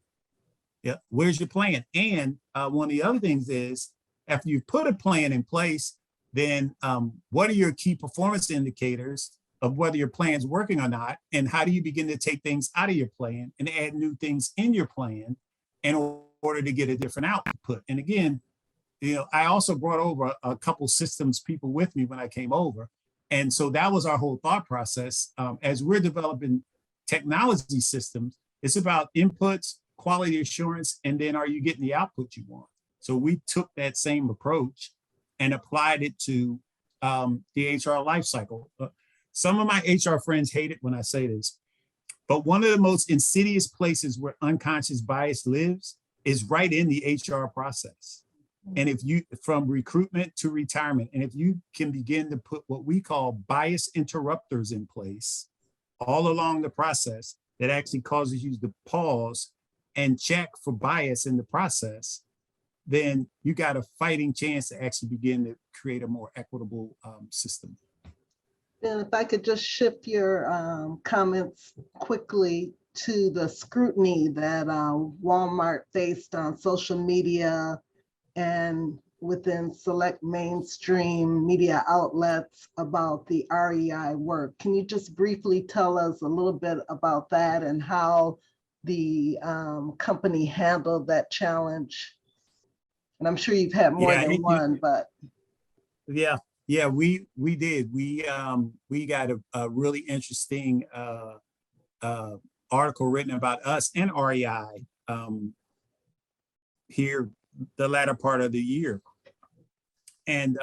Yeah, where's your plan? And one of the other things is, after you've put a plan in place, then what are your key performance indicators of whether your plan's working or not? And how do you begin to take things out of your plan and add new things in your plan in order to get a different output? And again, I also brought over a couple systems people with me when I came over. And so that was our whole thought process. As we're developing technology systems, it's about inputs, quality assurance, and then are you getting the output you want? So we took that same approach and applied it to the HR lifecycle. Some of my HR friends hate it when I say this, but one of the most insidious places where unconscious bias lives is right in the HR process. And if you, from recruitment to retirement, and if you can begin to put what we call bias interrupters in place all along the process, that actually causes you to pause and check for bias in the process, then you got a fighting chance to actually begin to create a more equitable system. And if I could just shift your comments quickly to the scrutiny that Walmart faced on social media and within select mainstream media outlets about the REI work. Can you just briefly tell us a little bit about that and how the company handled that challenge? And I'm sure you've had more than one, but. Yeah, we did. We got a really interesting article written about us and REI here the latter part of the year. And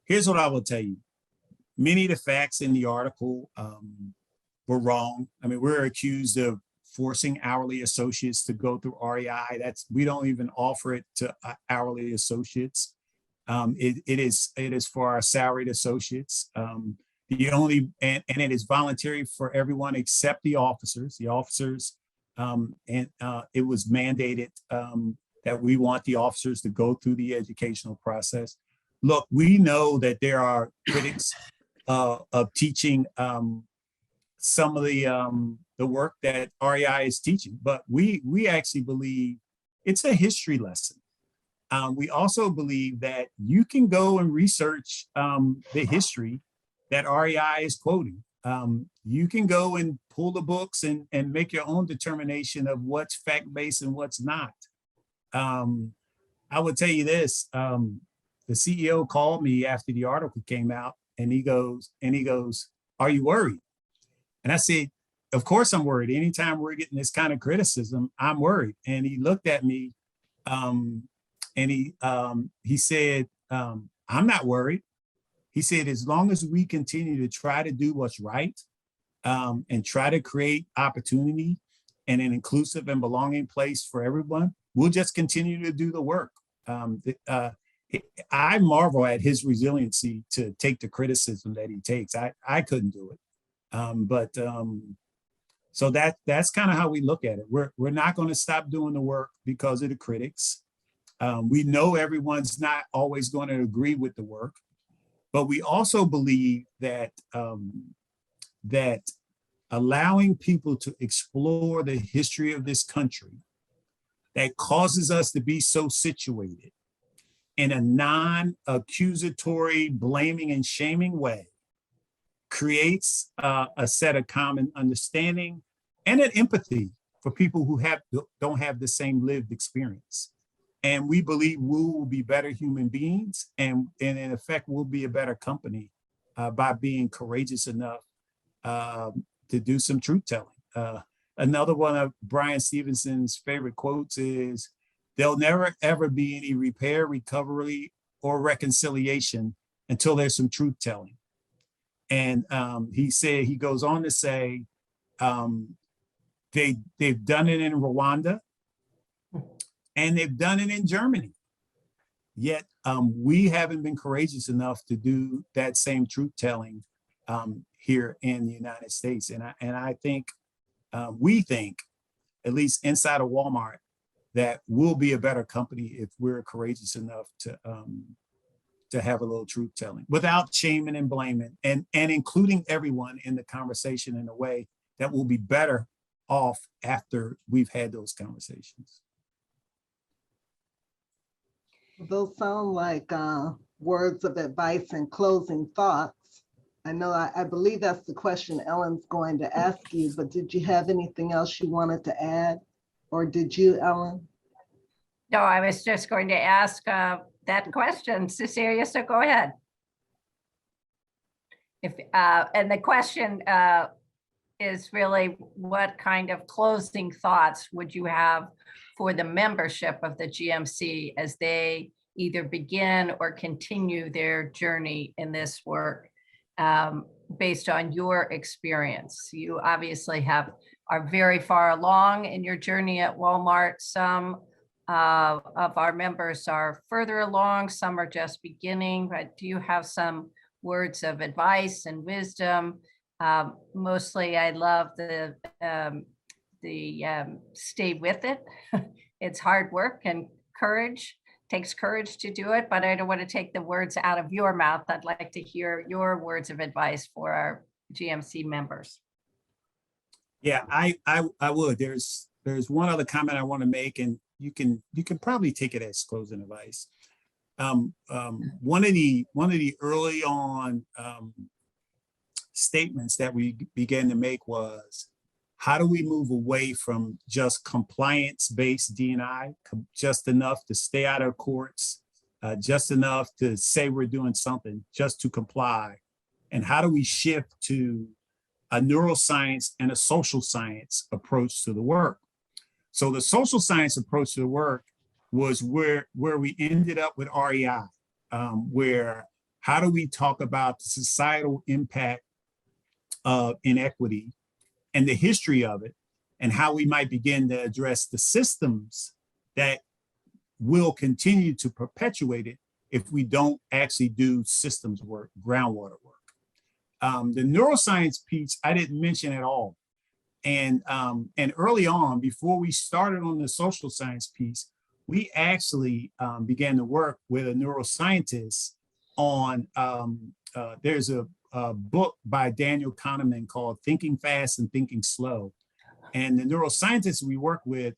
here's what I will tell you. Many of the facts in the article were wrong. I mean, we're accused of forcing hourly associates to go through REI. We don't even offer it to hourly associates. It is for our salaried associates. And it is voluntary for everyone except the officers. The officers, it was mandated that we want the officers to go through the educational process. Look, we know that there are critics of teaching some of the work that REI is teaching, but we actually believe it's a history lesson. We also believe that you can go and research the history that REI is quoting. You can go and pull the books and make your own determination of what's fact-based and what's not. I would tell you this, the CEO called me after the article came out and he goes, "Are you worried?" And I said, "Of course I'm worried. Anytime we're getting this kind of criticism, I'm worried." And he looked at me and he said, "I'm not worried." He said, "As long as we continue to try to do what's right and try to create opportunity and an inclusive and belonging place for everyone, we'll just continue to do the work." I marvel at his resiliency to take the criticism that he takes. I couldn't do it. So that's kind of how we look at it. We're not going to stop doing the work because of the critics. We know everyone's not always going to agree with the work, but we also believe that that allowing people to explore the history of this country that causes us to be so situated in a non-accusatory, blaming and shaming way creates a set of common understanding and an empathy for people who don't have the same lived experience. And we believe we will be better human beings, and in effect, we'll be a better company by being courageous enough to do some truth telling. Another one of Brian Stevenson's favorite quotes is, "There'll never ever be any repair, recovery, or reconciliation until there's some truth telling." And he goes on to say, they've done it in Rwanda and they've done it in Germany. Yet we haven't been courageous enough to do that same truth telling here in the United States. And I think, we think, at least inside of Walmart, that we'll be a better company if we're courageous enough to have a little truth telling without shaming and blaming, and including everyone in the conversation in a way that will be better off after we've had those conversations. Those sound like words of advice and closing thoughts. I know, I believe that's the question Ellen's going to ask you, but did you have anything else you wanted to add? Or did you, Ellen? No, I was just going to ask that question, Cecilia, so go ahead. And the question is really, what kind of closing thoughts would you have for the membership of the GMC as they either begin or continue their journey in this work based on your experience? You obviously are very far along in your journey at Walmart. Some of our members are further along, some are just beginning, but do you have some words of advice and wisdom? Mostly I love the stay with it. It's hard work and courage. Takes courage to do it, but I don't want to take the words out of your mouth. I'd like to hear your words of advice for our GMC members. Yeah, I would. There's one other comment I want to make, and you can probably take it as closing advice. One of the early on statements that we began to make was, how do we move away from just compliance-based D&I, just enough to stay out of courts, just enough to say we're doing something, just to comply? And how do we shift to a neuroscience and a social science approach to the work? So the social science approach to the work was where we ended up with REI, where how do we talk about the societal impact of inequity and the history of it, and how we might begin to address the systems that will continue to perpetuate it if we don't actually do systems work, groundwater work. The neuroscience piece I didn't mention at all. And early on, before we started on the social science piece, we actually began to work with a neuroscientist on, there's a book by Daniel Kahneman called Thinking Fast and Thinking Slow. And the neuroscientists we work with,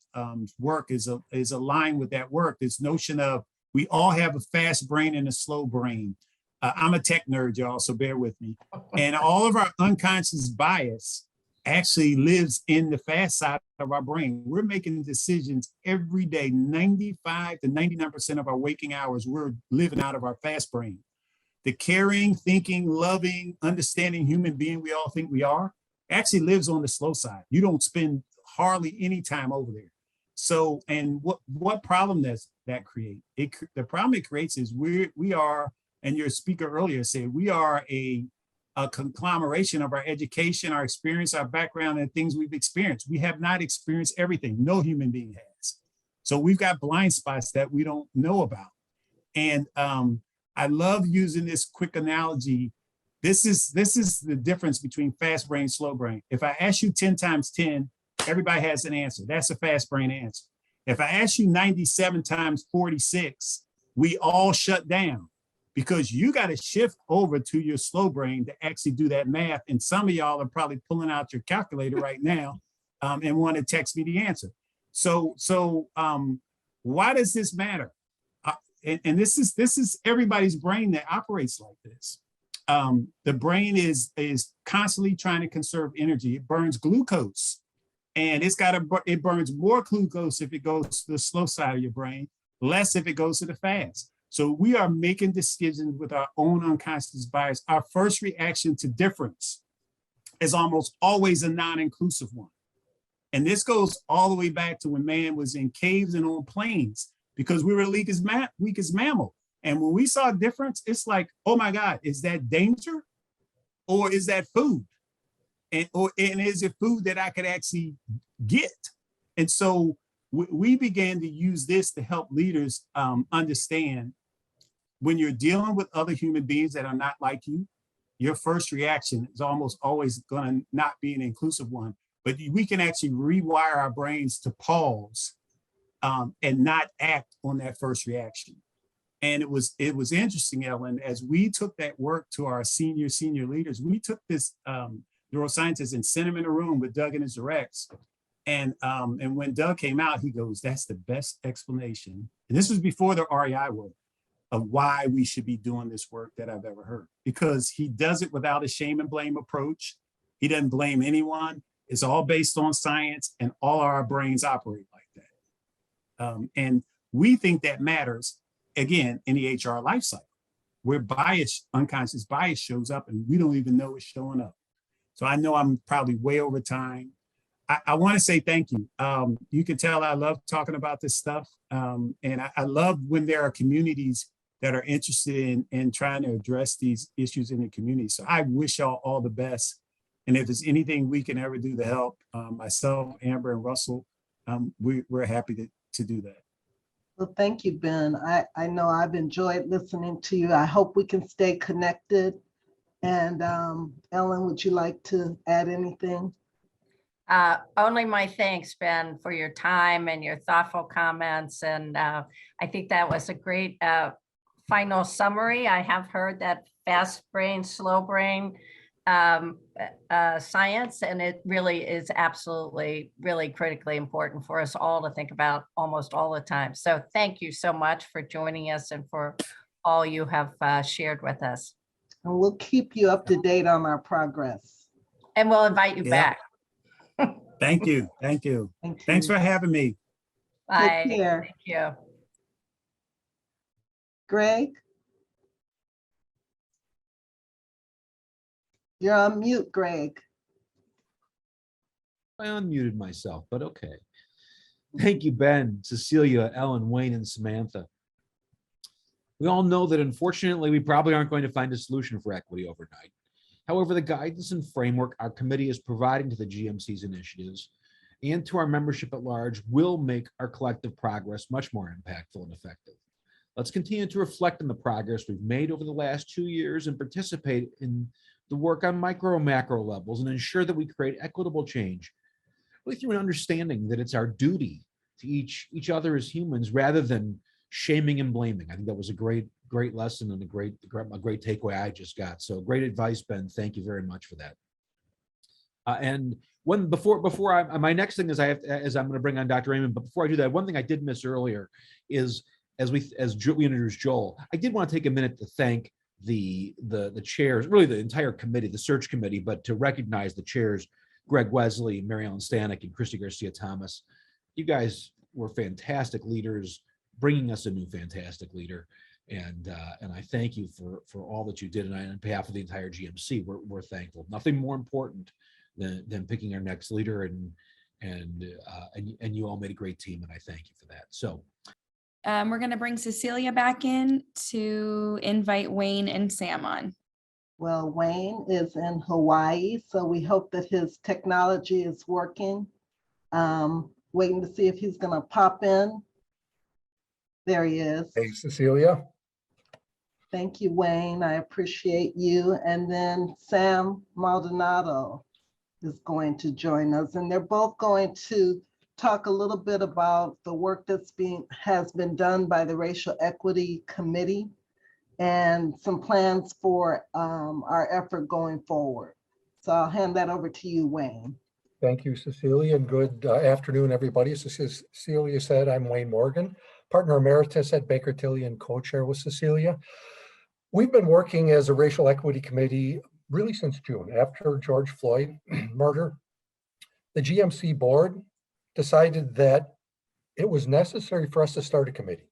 work is aligned with that work. This notion of we all have a fast brain and a slow brain. I'm a tech nerd, y'all, so bear with me. And all of our unconscious bias actually lives in the fast side of our brain. We're making decisions every day. 95 to 99% of our waking hours, we're living out of our fast brain. The caring, thinking, loving, understanding human being we all think we are actually lives on the slow side. You don't spend hardly any time over there. So, and what problem does that create? The problem it creates is we are, and your speaker earlier said, we are a conglomeration of our education, our experience, our background, and things we've experienced. We have not experienced everything. No human being has. So we've got blind spots that we don't know about. And I love using this quick analogy. This is the difference between fast brain, slow brain. If I ask you 10 times 10, everybody has an answer. That's a fast brain answer. If I ask you 97 times 46, we all shut down because you got to shift over to your slow brain to actually do that math. And some of y'all are probably pulling out your calculator right now and want to text me the answer. So why does this matter? And this is everybody's brain that operates like this. The brain is constantly trying to conserve energy. It burns glucose, and it burns more glucose if it goes to the slow side of your brain, less if it goes to the fast. So we are making decisions with our own unconscious bias. Our first reaction to difference is almost always a non-inclusive one. And this goes all the way back to when man was in caves and on plains, because we were the weakest mammal. And when we saw a difference, it's like, oh my God, is that danger? Or is that food? And is it food that I could actually get? And so we began to use this to help leaders understand when you're dealing with other human beings that are not like you, your first reaction is almost always going to not be an inclusive one. But we can actually rewire our brains to pause and not act on that first reaction. And it was interesting, Ellen, as we took that work to our senior leaders, we took this neuroscientist and sent him in a room with Doug and his directs. And when Doug came out, he goes, that's the best explanation. And this was before the REI work of why we should be doing this work that I've ever heard, because he does it without a shame and blame approach. He doesn't blame anyone. It's all based on science, and all our brains operate like that. And we think that matters, again, in the HR life cycle, where bias, unconscious bias shows up and we don't even know it's showing up. So I know I'm probably way over time. I want to say thank you. You can tell I love talking about this stuff. And I love when there are communities that are interested in trying to address these issues in the community. So I wish y'all all the best. And if there's anything we can ever do to help, myself, Amber, and Russell, we're happy to do that. Well, thank you, Ben. I know I've enjoyed listening to you. I hope we can stay connected. And Ellen, would you like to add anything? Only my thanks, Ben, for your time and your thoughtful comments. And I think that was a great final summary. I have heard that fast brain, slow brain science, and it really is absolutely, really critically important for us all to think about almost all the time. So thank you so much for joining us and for all you have shared with us. And we'll keep you up to date on our progress. And we'll invite you back. Thank you. Thank you. Thank you. Thanks for having me. Bye. Take care. Thank you. Greg? You're on mute, Greg. I unmuted myself, but okay. Thank you, Ben, Cecilia, Ellen, Wayne, and Samantha. We all know that unfortunately, we probably aren't going to find a solution for equity overnight. However, the guidance and framework our committee is providing to the GMC's initiatives and to our membership at large will make our collective progress much more impactful and effective. Let's continue to reflect on the progress we've made over the last 2 years and participate in the work on micro and macro levels and ensure that we create equitable change, really through an understanding that it's our duty to each other as humans rather than shaming and blaming. I think that was a great lesson and a great takeaway I just got. So great advice, Ben. Thank you very much for that. And my next thing is I'm going to bring on Dr. Raymond. But before I do that, one thing I did miss earlier is as we introduced Joel, I did want to take a minute to thank the chairs, really the entire committee, the search committee, but to recognize the chairs, Greg Wesley, Mary Ellen Stanek, and Christy Garcia Thomas. You guys were fantastic leaders, bringing us a new fantastic leader. And I thank you for all that you did. And on behalf of the entire GMC, we're thankful. Nothing more important than picking our next leader. And you all made a great team, and I thank you for that. So we're going to bring Cecilia back in to invite Wayne and Sam on. Well, Wayne is in Hawaii, so we hope that his technology is working. Waiting to see if he's going to pop in. There he is. Hey, Cecilia. Thank you, Wayne. I appreciate you. And then Sam Maldonado is going to join us, and they're both going to talk a little bit about the work has been done by the Racial Equity Committee and some plans for our effort going forward. So I'll hand that over to you, Wayne. Thank you, Cecilia, and good afternoon, everybody. As Cecilia said, I'm Wayne Morgan, partner emeritus at Baker Tilly and co-chair with Cecilia. We've been working as a racial equity committee really since June. After George Floyd murder, the GMC board decided that it was necessary for us to start a committee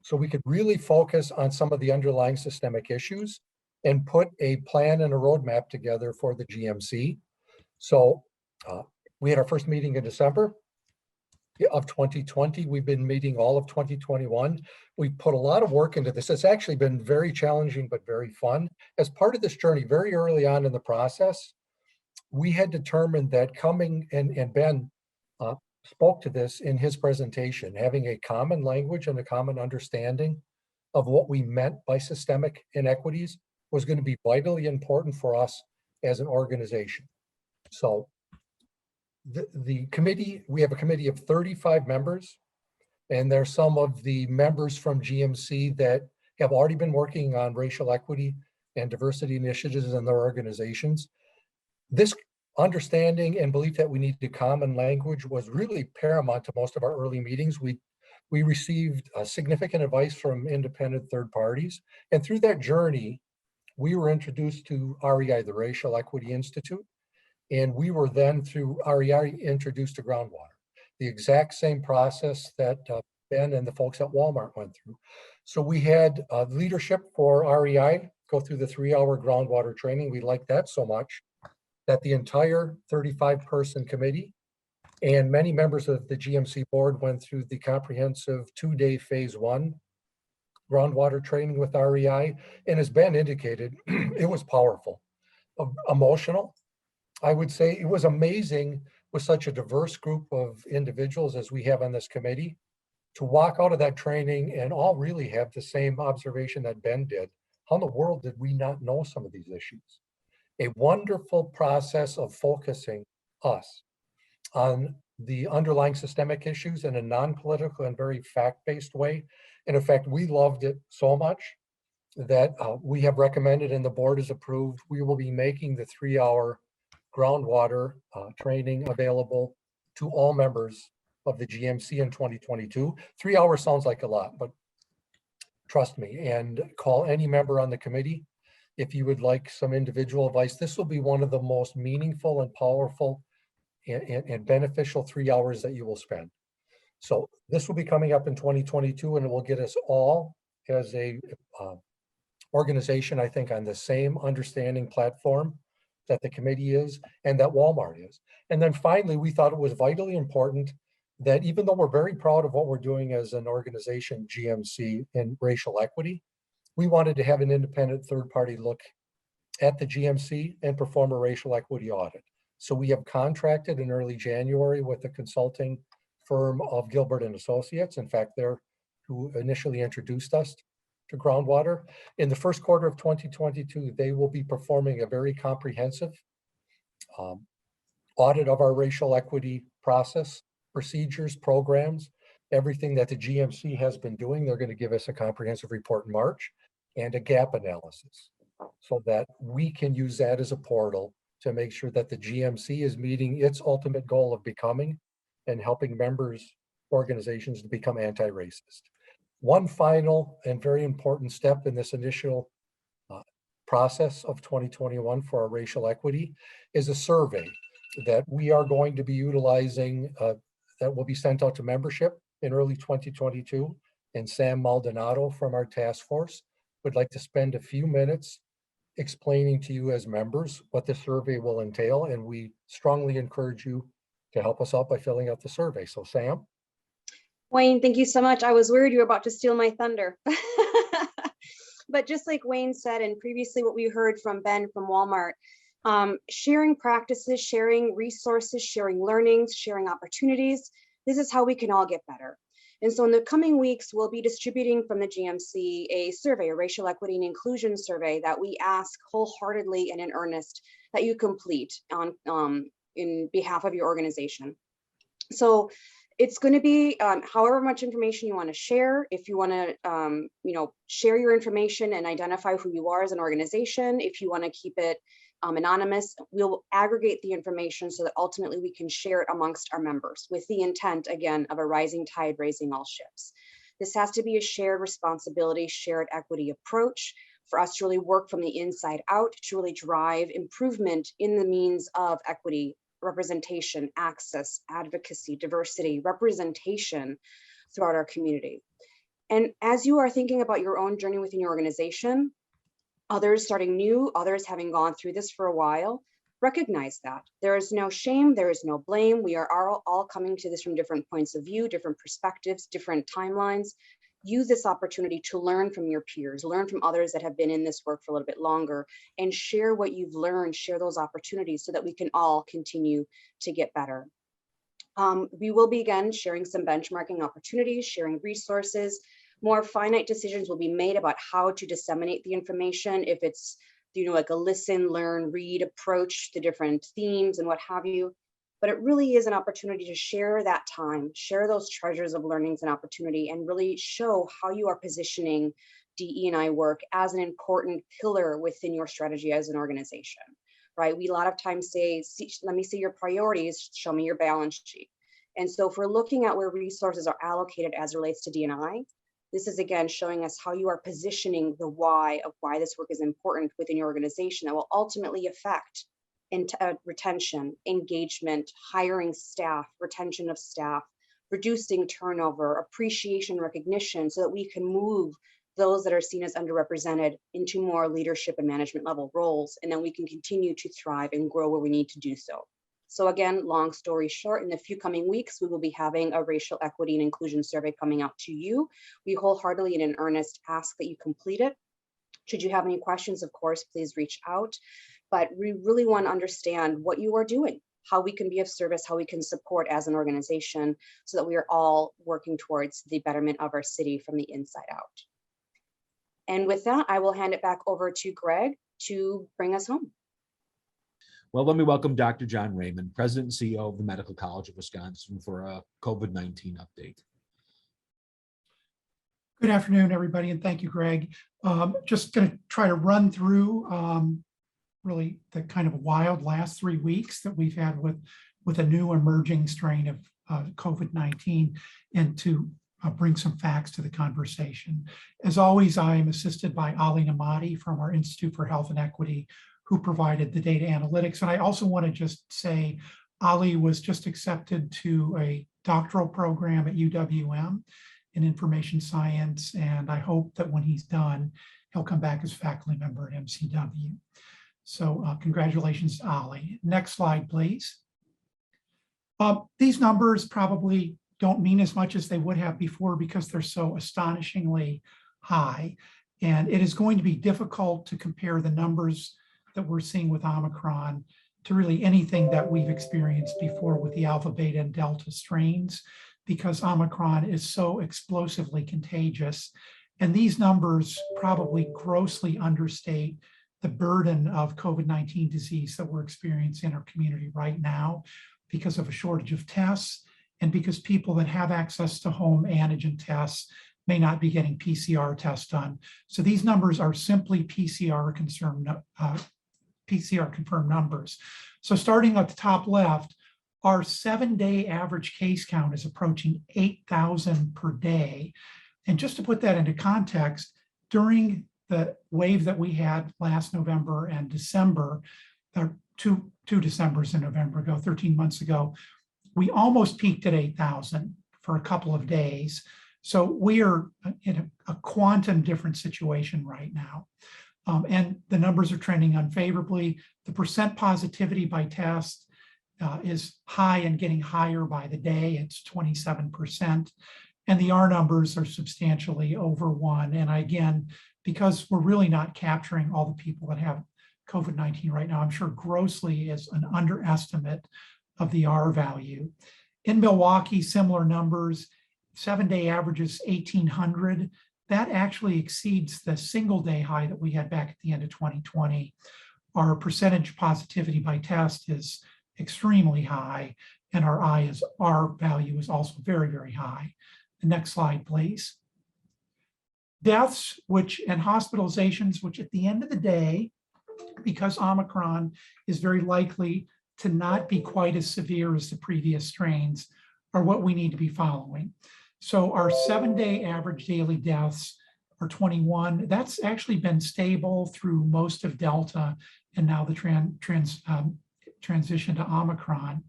so we could really focus on some of the underlying systemic issues and put a plan and a roadmap together for the GMC. So we had our first meeting in December of 2020. We've been meeting all of 2021. We put a lot of work into this. It's actually been very challenging, but very fun. As part of this journey, very early on in the process, we had determined that coming, and Ben spoke to this in his presentation, having a common language and a common understanding of what we meant by systemic inequities was going to be vitally important for us as an organization. So the committee, we have a committee of 35 members, and there's some of the members from GMC that have already been working on racial equity and diversity initiatives in their organizations. This understanding and belief that we needed a common language was really paramount to most of our early meetings. We received significant advice from independent third parties, and through that journey, we were introduced to REI, the Racial Equity Institute. And we were then, through REI, introduced to GroundWater, the exact same process that Ben and the folks at Walmart went through. So we had leadership for REI go through the 3-hour GroundWater training. We liked that so much that the entire 35-person committee and many members of the GMC board went through the comprehensive 2-day phase 1 GroundWater training with REI. And as Ben indicated, it was powerful, emotional. I would say it was amazing with such a diverse group of individuals as we have on this committee to walk out of that training and all really have the same observation that Ben did. How in the world did we not know some of these issues? A wonderful process of focusing us on the underlying systemic issues in a non-political and very fact-based way. And in fact, we loved it so much that we have recommended and the board has approved, we will be making the 3-hour GroundWater training available to all members of the GMC in 2022. 3 hours sounds like a lot, but trust me, and call any member on the committee if you would like some individual advice. This will be one of the most meaningful and powerful and beneficial 3 hours that you will spend. So this will be coming up in 2022, and it will get us all as a organization, I think, on the same understanding platform that the committee is and that Walmart is. And then finally, we thought it was vitally important that even though we're very proud of what we're doing as an organization, GMC, in racial equity, we wanted to have an independent third party look at the GMC and perform a racial equity audit. So we have contracted in early January with the consulting firm of Gilbert and Associates. In fact, they're who initially introduced us to GroundWater. In the first quarter of 2022, they will be performing a very comprehensive audit of our racial equity process, procedures, programs, everything that the GMC has been doing. They're going to give us a comprehensive report in March and a gap analysis so that we can use that as a portal to make sure that the GMC is meeting its ultimate goal of becoming and helping members, organizations to become anti-racist. One final and very important step in this initial process of 2021 for our racial equity is a survey. that we are going to be utilizing that will be sent out to membership in early 2022. And Sam Maldonado from our task force would like to spend a few minutes explaining to you as members what the survey will entail. And we strongly encourage you to help us out by filling out the survey. So Sam. Wayne, thank you so much. I was worried you were about to steal my thunder. But just like Wayne said, and previously what we heard from Ben from Walmart, sharing practices, sharing resources, sharing learnings, sharing opportunities, this is how we can all get better. And so in the coming weeks, we'll be distributing from the GMC a survey, a racial equity and inclusion survey that we ask wholeheartedly and in earnest that you complete on in behalf of your organization. So it's going to be however much information you want to share. If you want to, share your information and identify who you are as an organization. If you want to keep it anonymous, we'll aggregate the information so that ultimately we can share it amongst our members with the intent, again, of a rising tide raising all ships. This has to be a shared responsibility, shared equity approach for us to really work from the inside out to really drive improvement in the means of equity, representation, access, advocacy, diversity, representation throughout our community. And as you are thinking about your own journey within your organization, others starting new, others having gone through this for a while, recognize that. There is no shame, there is no blame. We are all coming to this from different points of view, different perspectives, different timelines. Use this opportunity to learn from your peers, learn from others that have been in this work for a little bit longer, and share what you've learned, share those opportunities so that we can all continue to get better. We will be again sharing some benchmarking opportunities, sharing resources. More finite decisions will be made about how to disseminate the information, if it's like a listen, learn, read approach to different themes and what have you. But it really is an opportunity to share that time, share those treasures of learnings and opportunity, and really show how you are positioning DE&I work as an important pillar within your strategy as an organization, right? We a lot of times say, let me see your priorities, show me your balance sheet. And so if we're looking at where resources are allocated as it relates to D&I, this is again showing us how you are positioning the why of why this work is important within your organization that will ultimately affect retention, engagement, hiring staff, retention of staff, reducing turnover, appreciation, recognition, so that we can move those that are seen as underrepresented into more leadership and management level roles, and then we can continue to thrive and grow where we need to do so. So again, long story short, in the few coming weeks, we will be having a racial equity and inclusion survey coming out to you. We wholeheartedly and in earnest ask that you complete it. Should you have any questions, of course, please reach out. But we really want to understand what you are doing, how we can be of service, how we can support as an organization so that we are all working towards the betterment of our city from the inside out. And with that, I will hand it back over to Greg to bring us home. Well, let me welcome Dr. John Raymond, President and CEO of the Medical College of Wisconsin, for a COVID-19 update. Good afternoon, everybody, and thank you, Greg. Just going to try to run through really the kind of wild last 3 weeks that we've had with a new emerging strain of COVID-19, and to bring some facts to the conversation. As always, I am assisted by Ali Namadi from our Institute for Health and Equity, who provided the data analytics. And I also want to just say, Ali was just accepted to a doctoral program at UWM in information science. And I hope that when he's done, he'll come back as faculty member at MCW. So congratulations to Ali. Next slide, please. These numbers probably don't mean as much as they would have before because they're so astonishingly high. And it is going to be difficult to compare the numbers that we're seeing with Omicron to really anything that we've experienced before with the Alpha, Beta, and Delta strains, because Omicron is so explosively contagious. And these numbers probably grossly understate the burden of COVID-19 disease that we're experiencing in our community right now because of a shortage of tests and because people that have access to home antigen tests may not be getting PCR tests done. So these numbers are simply PCR confirmed numbers. So starting at the top left, our 7-day average case count is approaching 8,000 per day. And just to put that into context, during the wave that we had last November and December, two Decembers and November ago, 13 months ago, we almost peaked at 8,000 for a couple of days. So we are in a quantum different situation right now. And the numbers are trending unfavorably. The percent positivity by test is high and getting higher by the day. It's 27%. And the R numbers are substantially over 1. And again, because we're really not capturing all the people that have COVID-19 right now, I'm sure grossly is an underestimate of the R value. In Milwaukee, similar numbers, 7-day averages 1,800. That actually exceeds the single day high that we had back at the end of 2020. Our percentage positivity by test is extremely high, and our R value is also very, very high. The next slide, please. Deaths, and hospitalizations, which at the end of the day, because Omicron is very likely to not be quite as severe as the previous strains, are what we need to be following. So our 7-day average daily deaths are 21. That's actually been stable through most of Delta and now the transition to Omicron.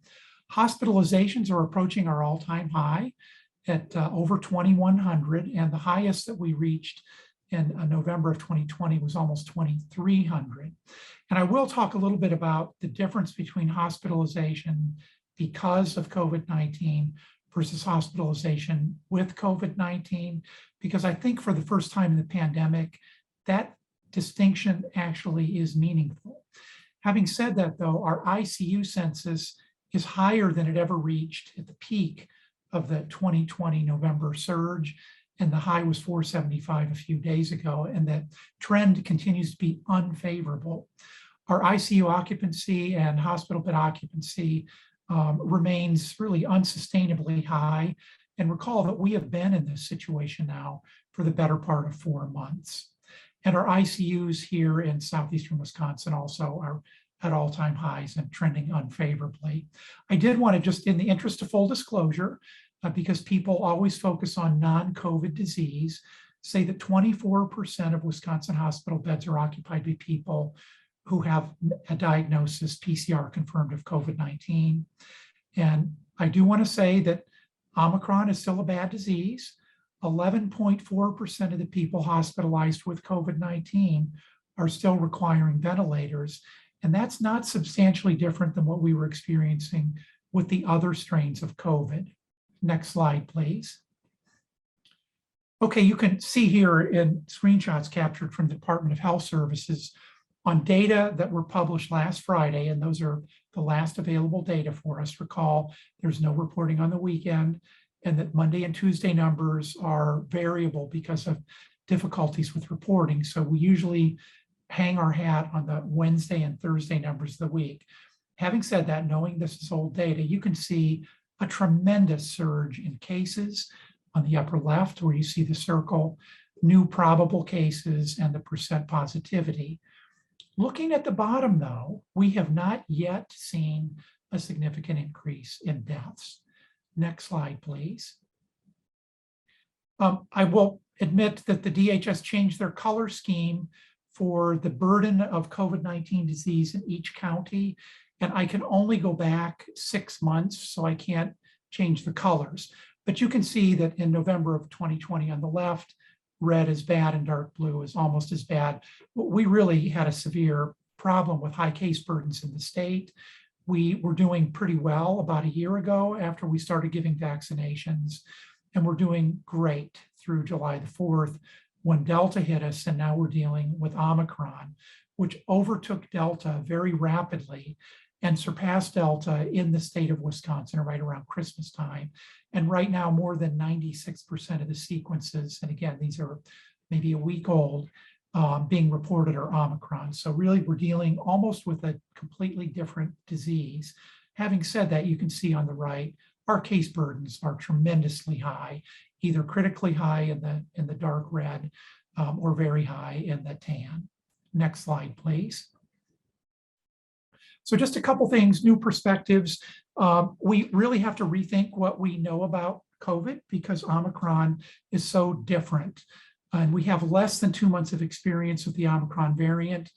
Hospitalizations are approaching our all-time high at over 2,100, and the highest that we reached in November of 2020 was almost 2,300. And I will talk a little bit about the difference between hospitalization because of COVID-19 versus hospitalization with COVID-19, because I think for the first time in the pandemic, that distinction actually is meaningful. Having said that, though, our ICU census is higher than it ever reached at the peak of the 2020 November surge, and the high was 475 a few days ago, and the trend continues to be unfavorable. Our ICU occupancy and hospital bed occupancy remains really unsustainably high. And recall that we have been in this situation now for the better part of 4 months. And our ICUs here in southeastern Wisconsin also are at all-time highs and trending unfavorably. I did want to just, in the interest of full disclosure, because people always focus on non-COVID disease, say that 24% of Wisconsin hospital beds are occupied by people who have a diagnosis, PCR confirmed, of COVID-19. And I do want to say that Omicron is still a bad disease. 11.4% of the people hospitalized with COVID-19 are still requiring ventilators. And that's not substantially different than what we were experiencing with the other strains of COVID. Next slide, please. Okay, you can see here in screenshots captured from the Department of Health Services on data that were published last Friday, and those are the last available data for us. Recall, there's no reporting on the weekend, and that Monday and Tuesday numbers are variable because of difficulties with reporting. So we usually hang our hat on the Wednesday and Thursday numbers of the week. Having said that, knowing this is old data, you can see a tremendous surge in cases on the upper left, where you see the circle, new probable cases, and the percent positivity. Looking at the bottom, though, we have not yet seen a significant increase in deaths. Next slide, please. I will admit that the DHS changed their color scheme for the burden of COVID-19 disease in each county, and I can only go back 6 months, so I can't change the colors. But you can see that in November of 2020 on the left, red is bad and dark blue is almost as bad. We really had a severe problem with high case burdens in the state. We were doing pretty well about a year ago after we started giving vaccinations, and we're doing great through July the 4th when Delta hit us, and now we're dealing with Omicron, which overtook Delta very rapidly and surpassed Delta in the state of Wisconsin right around Christmas time. And right now, more than 96% of the sequences, and again, these are maybe a week old, being reported are Omicron. So really, we're dealing almost with a completely different disease. Having said that, you can see on the right, our case burdens are tremendously high, either critically high in the dark red or very high in the tan. Next slide, please. So just a couple things, new perspectives. We really have to rethink what we know about COVID because Omicron is so different. And we have less than 2 months of experience with the Omicron variant.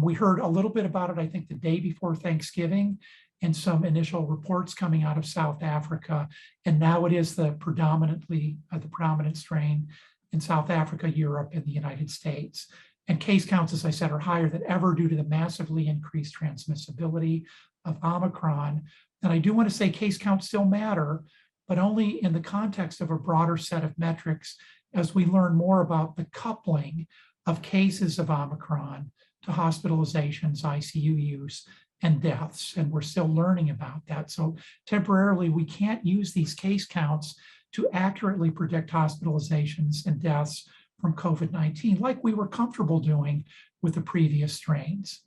We heard a little bit about it, I think, the day before Thanksgiving, and some initial reports coming out of South Africa. And now it is the predominant strain in South Africa, Europe, and the United States. And case counts, as I said, are higher than ever due to the massively increased transmissibility of Omicron. And I do want to say case counts still matter, but only in the context of a broader set of metrics as we learn more about the coupling of cases of Omicron to hospitalizations, ICU use, and deaths. And we're still learning about that. So temporarily, we can't use these case counts to accurately predict hospitalizations and deaths from COVID-19 like we were comfortable doing with the previous strains.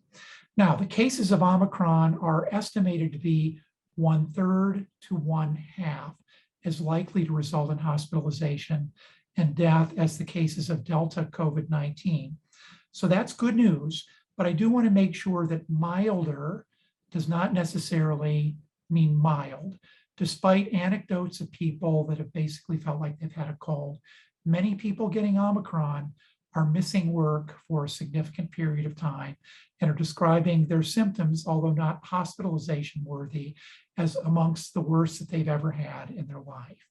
Now, the cases of Omicron are estimated to be 1/3 to 1/2 as likely to result in hospitalization and death as the cases of Delta COVID-19. So that's good news, but I do want to make sure that milder does not necessarily mean mild. Despite anecdotes of people that have basically felt like they've had a cold, many people getting Omicron are missing work for a significant period of time and are describing their symptoms, although not hospitalization worthy, as amongst the worst that they've ever had in their life.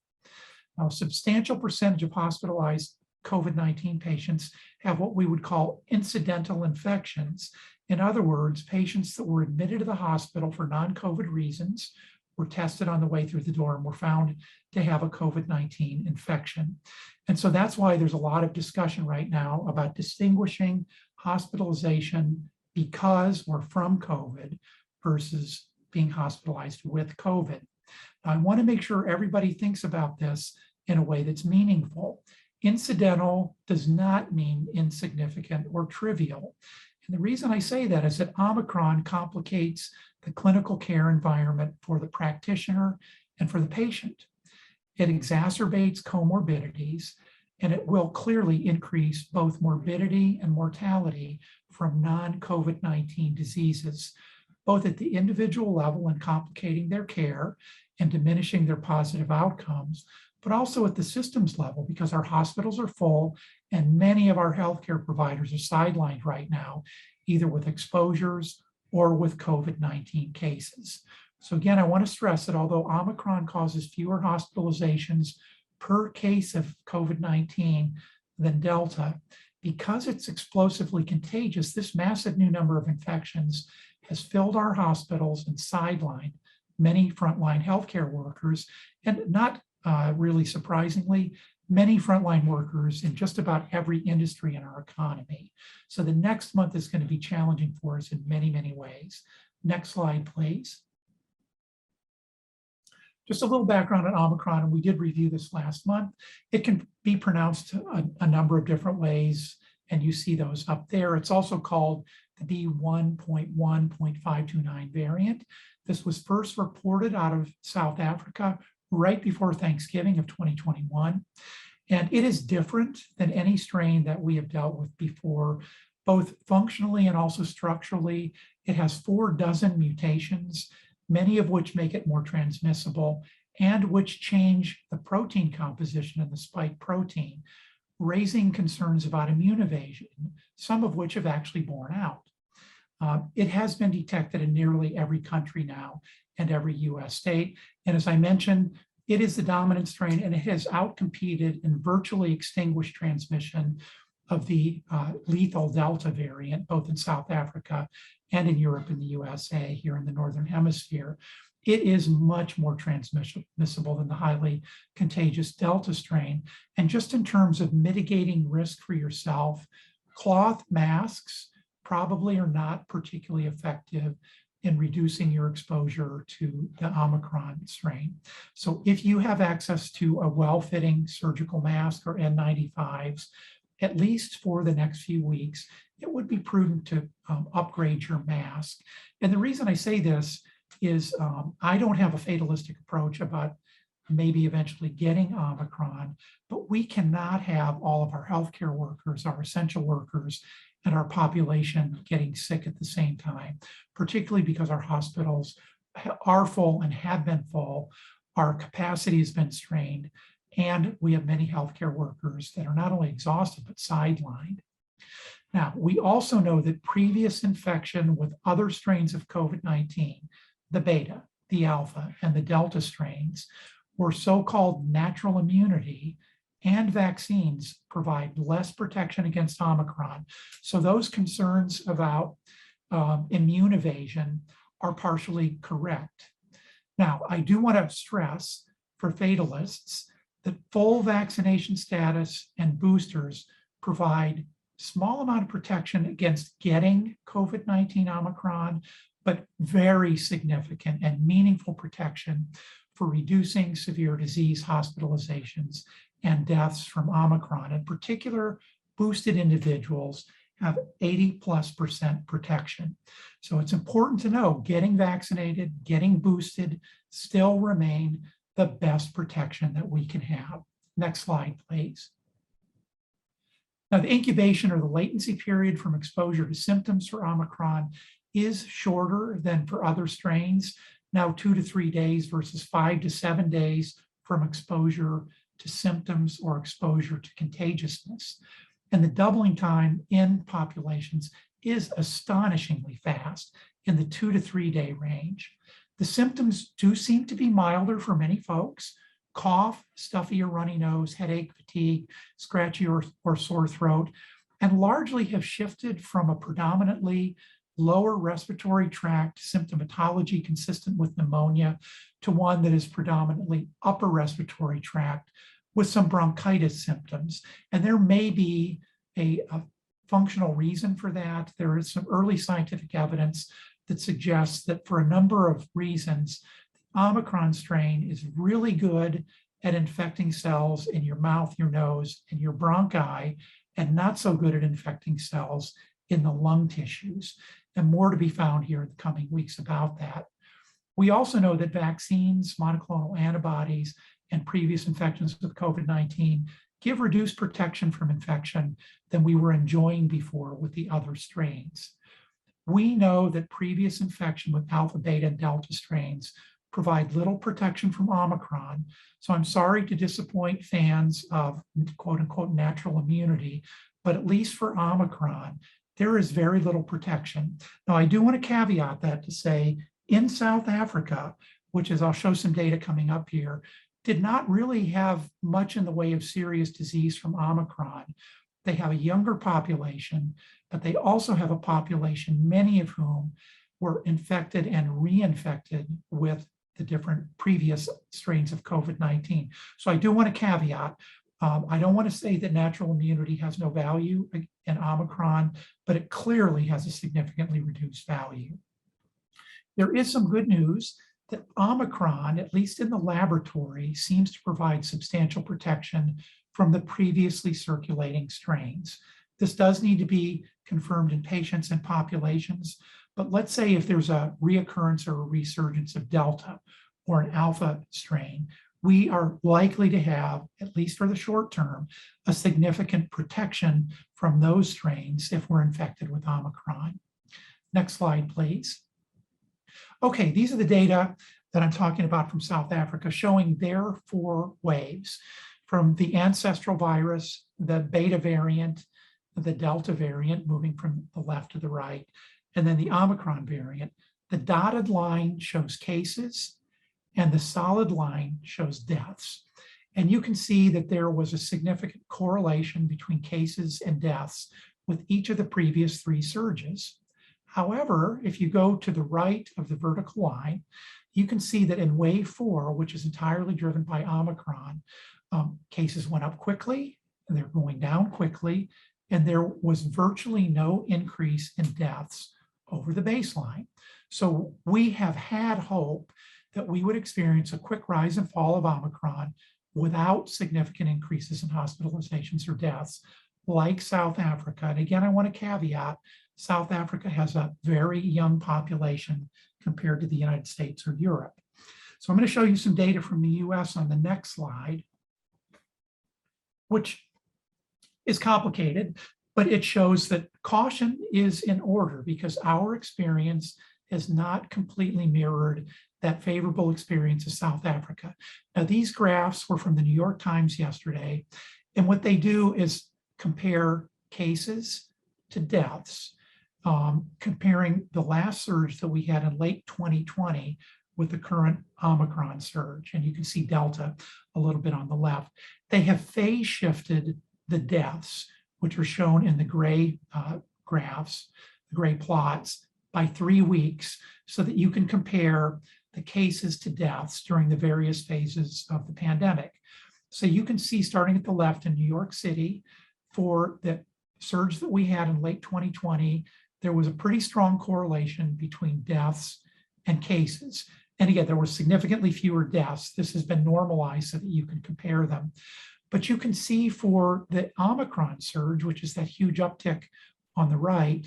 Now, a substantial percentage of hospitalized COVID-19 patients have what we would call incidental infections. In other words, patients that were admitted to the hospital for non-COVID reasons, were tested on the way through the door, and were found to have a COVID-19 infection. And so that's why there's a lot of discussion right now about distinguishing hospitalization because or from COVID versus being hospitalized with COVID. Now, I want to make sure everybody thinks about this in a way that's meaningful. Incidental does not mean insignificant or trivial. And the reason I say that is that Omicron complicates the clinical care environment for the practitioner and for the patient. It exacerbates comorbidities, and it will clearly increase both morbidity and mortality from non-COVID-19 diseases, both at the individual level and complicating their care and diminishing their positive outcomes, but also at the systems level because our hospitals are full and many of our healthcare providers are sidelined right now, either with exposures or with COVID-19 cases. So again, I want to stress that although Omicron causes fewer hospitalizations per case of COVID-19 than Delta, because it's explosively contagious, this massive new number of infections has filled our hospitals and sidelined many frontline healthcare workers, and not really surprisingly, many frontline workers in just about every industry in our economy. So the next month is going to be challenging for us in many, many ways. Next slide, please. Just a little background on Omicron, and we did review this last month. It can be pronounced a number of different ways, and you see those up there. It's also called the B1.1.529 variant. This was first reported out of South Africa right before Thanksgiving of 2021. And it is different than any strain that we have dealt with before, both functionally and also structurally. It has 4 mutations, many of which make it more transmissible and which change the protein composition in the spike protein, raising concerns about immune evasion, some of which have actually borne out. It has been detected in nearly every country now and every US state. And as I mentioned, it is the dominant strain, and it has outcompeted and virtually extinguished transmission of the lethal Delta variant, both in South Africa and in Europe and the USA here in the Northern Hemisphere. It is much more transmissible than the highly contagious Delta strain. And just in terms of mitigating risk for yourself, cloth masks probably are not particularly effective in reducing your exposure to the Omicron strain. So if you have access to a well-fitting surgical mask or N95s, at least for the next few weeks, it would be prudent to upgrade your mask. And the reason I say this is I don't have a fatalistic approach about maybe eventually getting Omicron, but we cannot have all of our healthcare workers, our essential workers, and our population getting sick at the same time, particularly because our hospitals are full and have been full, our capacity has been strained, and we have many healthcare workers that are not only exhausted, but sidelined. Now, we also know that previous infection with other strains of COVID-19, the beta, the alpha, and the delta strains, were so-called natural immunity, and vaccines provide less protection against Omicron. So those concerns about immune evasion are partially correct. Now, I do want to stress for fatalists that full vaccination status and boosters provide small amount of protection against getting COVID-19 Omicron, but very significant and meaningful protection for reducing severe disease hospitalizations and deaths from Omicron. In particular, boosted individuals have 80+% protection. So it's important to know getting vaccinated, getting boosted still remain the best protection that we can have. Next slide, please. Now, the incubation or the latency period from exposure to symptoms for Omicron is shorter than for other strains, now 2 to 3 days versus 5 to 7 days from exposure to symptoms or exposure to contagiousness. And the doubling time in populations is astonishingly fast in the 2 to 3 day range. The symptoms do seem to be milder for many folks: cough, stuffy or runny nose, headache, fatigue, scratchy or sore throat, and largely have shifted from a predominantly lower respiratory tract symptomatology consistent with pneumonia to one that is predominantly upper respiratory tract with some bronchitis symptoms. And there may be a functional reason for that. There is some early scientific evidence that suggests that for a number of reasons, the Omicron strain is really good at infecting cells in your mouth, your nose, and your bronchi, and not so good at infecting cells in the lung tissues. And more to be found here in the coming weeks about that. We also know that vaccines, monoclonal antibodies, and previous infections with COVID-19 give reduced protection from infection than we were enjoying before with the other strains. We know that previous infection with alpha, beta, and delta strains provide little protection from Omicron. So I'm sorry to disappoint fans of quote unquote natural immunity, but at least for Omicron, there is very little protection. Now, I do want to caveat that to say in South Africa, which is, I'll show some data coming up here, did not really have much in the way of serious disease from Omicron. They have a younger population, but they also have a population, many of whom were infected and reinfected with the different previous strains of COVID-19. So I do want to caveat, I don't want to say that natural immunity has no value in Omicron, but it clearly has a significantly reduced value. There is some good news that Omicron, at least in the laboratory, seems to provide substantial protection from the previously circulating strains. This does need to be confirmed in patients and populations, but let's say if there's a reoccurrence or a resurgence of Delta or an Alpha strain, we are likely to have, at least for the short term, a significant protection from those strains if we're infected with Omicron. Next slide, please. Okay, these are the data that I'm talking about from South Africa, showing their 4 waves from the ancestral virus, the beta variant, the Delta variant, moving from the left to the right, and then the Omicron variant. The dotted line shows cases, and the solid line shows deaths. And you can see that there was a significant correlation between cases and deaths with each of the previous 3 surges. However, if you go to the right of the vertical line, you can see that in wave 4, which is entirely driven by Omicron, cases went up quickly, and they're going down quickly, and there was virtually no increase in deaths over the baseline. So we have had hope that we would experience a quick rise and fall of Omicron without significant increases in hospitalizations or deaths, like South Africa. And again, I want to caveat, South Africa has a very young population compared to the United States or Europe. So I'm going to show you some data from the US on the next slide, which is complicated, but it shows that caution is in order because our experience has not completely mirrored that favorable experience of South Africa. Now, these graphs were from the New York Times yesterday, and what they do is compare cases to deaths, comparing the last surge that we had in late 2020 with the current Omicron surge. And you can see Delta a little bit on the left. They have phase shifted the deaths, which are shown in the gray graphs, the gray plots, by 3 weeks, so that you can compare the cases to deaths during the various phases of the pandemic. So you can see, starting at the left in New York City, for the surge that we had in late 2020, there was a pretty strong correlation between deaths and cases. And again, there were significantly fewer deaths. This has been normalized so that you can compare them. But you can see for the Omicron surge, which is that huge uptick on the right,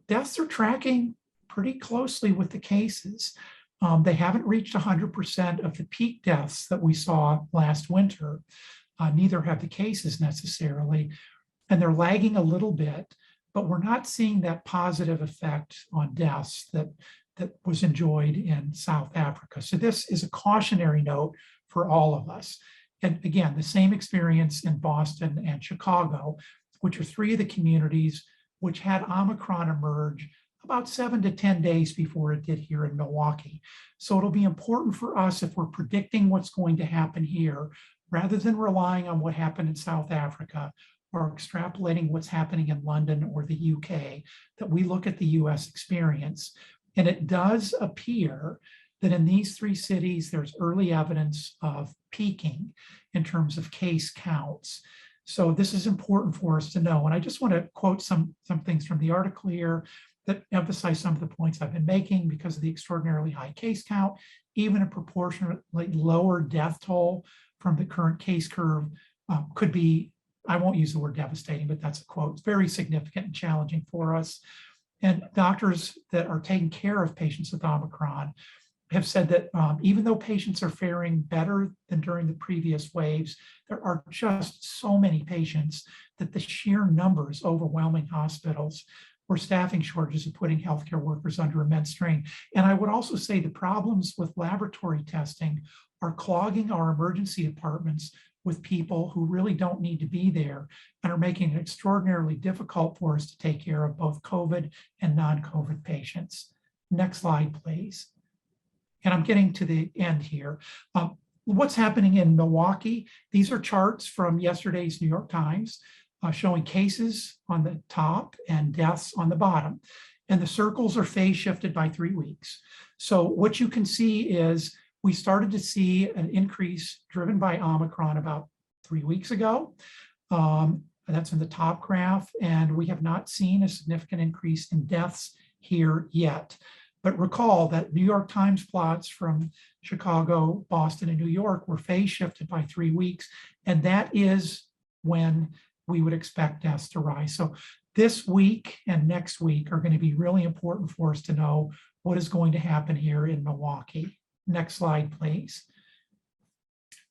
deaths are tracking pretty closely with the cases. They haven't reached 100% of the peak deaths that we saw last winter. Neither have the cases necessarily, and they're lagging a little bit, but we're not seeing that positive effect on deaths that was enjoyed in South Africa. So this is a cautionary note for all of us. And again, the same experience in Boston and Chicago, which are 3 of the communities which had Omicron emerge about 7 to 10 days before it did here in Milwaukee. So it'll be important for us, if we're predicting what's going to happen here, rather than relying on what happened in South Africa or extrapolating what's happening in London or the UK, that we look at the US experience. And it does appear that in these 3 cities, there's early evidence of peaking in terms of case counts. So this is important for us to know. And I just want to quote some things from the article here that emphasize some of the points I've been making. Because of the extraordinarily high case count, even a proportionately lower death toll from the current case curve could be, I won't use the word devastating, but that's a quote, it's very significant and challenging for us. And doctors that are taking care of patients with Omicron have said that even though patients are faring better than during the previous waves, there are just so many patients that the sheer numbers overwhelming hospitals, where staffing shortages are putting healthcare workers under immense strain. And I would also say the problems with laboratory testing are clogging our emergency departments with people who really don't need to be there, and are making it extraordinarily difficult for us to take care of both COVID and non-COVID patients. Next slide, please. And I'm getting to the end here. What's happening in Milwaukee? These are charts from yesterday's New York Times showing cases on the top and deaths on the bottom. And the circles are phase shifted by 3 weeks. So what you can see is we started to see an increase driven by Omicron about 3 weeks ago. That's in the top graph. And we have not seen a significant increase in deaths here yet. But recall that New York Times plots from Chicago, Boston, and New York were phase shifted by 3 weeks. And that is when we would expect deaths to rise. So this week and next week are going to be really important for us to know what is going to happen here in Milwaukee. Next slide, please.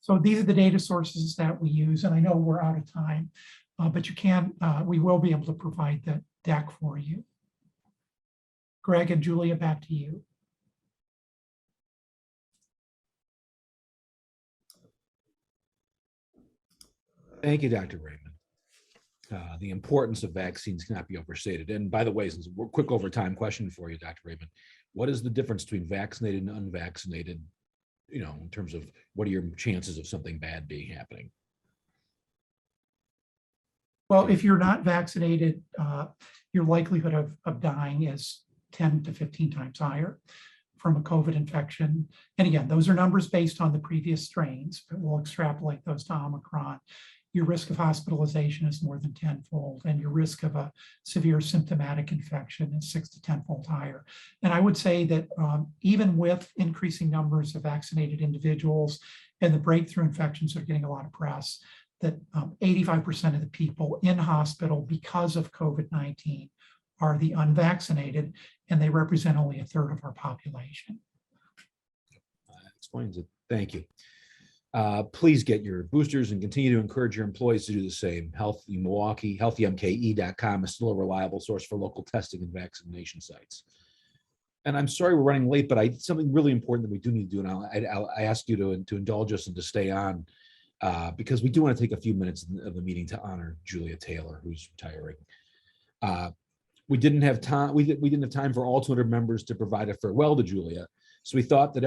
So these are the data sources that we use. And I know we're out of time, but we will be able to provide the deck for you. Greg and Julia, back to you. Thank you, Dr. Raymond. The importance of vaccines cannot be overstated. And by the way, since we're quick overtime question for you, Dr. Raymond, what is the difference between vaccinated and unvaccinated, in terms of what are your chances of something bad happening? Well, if you're not vaccinated, your likelihood of dying is 10 to 15 times higher from a COVID infection. And again, those are numbers based on the previous strains, but we'll extrapolate those to Omicron. Your risk of hospitalization is more than 10-fold, and your risk of a severe symptomatic infection is 6 to 10-fold higher. And I would say that even with increasing numbers of vaccinated individuals and the breakthrough infections that are getting a lot of press, that 85% of the people in hospital because of COVID-19 are the unvaccinated, and they represent only 1/3 of our population. That explains it. Thank you. Please get your boosters and continue to encourage your employees to do the same. Healthy Milwaukee, healthymke.com is still a reliable source for local testing and vaccination sites. And I'm sorry we're running late, but something really important that we do need to do, and I ask you to indulge us and to stay on, because we do want to take a few minutes of the meeting to honor Julia Taylor, who's retiring. we didn't have time. We didn't have time for all 200 members to provide a farewell to Julia. So we thought that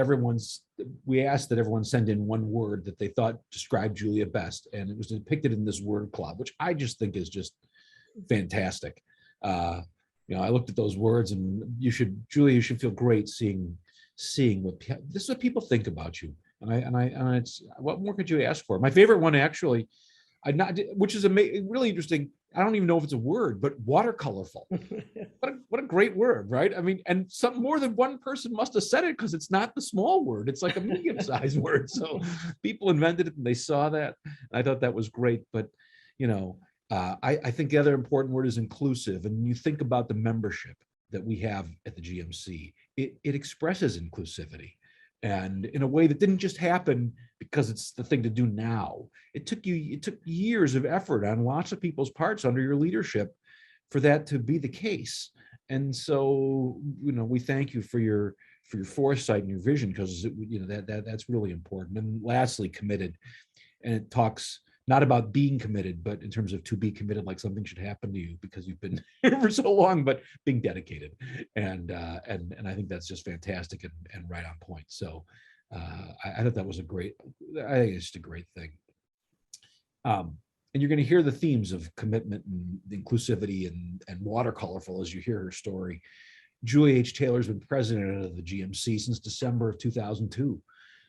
we asked that everyone send in one word that they thought described Julia best. And it was depicted in this word cloud, which I just think is just fantastic. I looked at those words, and Julia, you should feel great seeing this is what people think about you. And it's, what more could you ask for? My favorite one, actually, which is really interesting. I don't even know if it's a word, but watercolorful. What a great word, right? I mean, and some more than one person must have said it, because it's not the small word. It's like a medium-sized word. So people invented it and they saw that. I thought that was great. But, I think the other important word is inclusive. And you think about the membership that we have at the GMC, it expresses inclusivity. And in a way that didn't just happen because it's the thing to do now. It took years of effort on lots of people's parts under your leadership for that to be the case. And so, we thank you for your foresight and your vision, because that's really important. And lastly, committed. And it talks not about being committed, but in terms of to be committed, like something should happen to you because you've been here for so long, but being dedicated. And I think that's just fantastic and right on point. So I thought that was I think it's just a great thing. And you're going to hear the themes of commitment and inclusivity and watercolorful as you hear her story. Julia H. Taylor has been president of the GMC since December of 2002.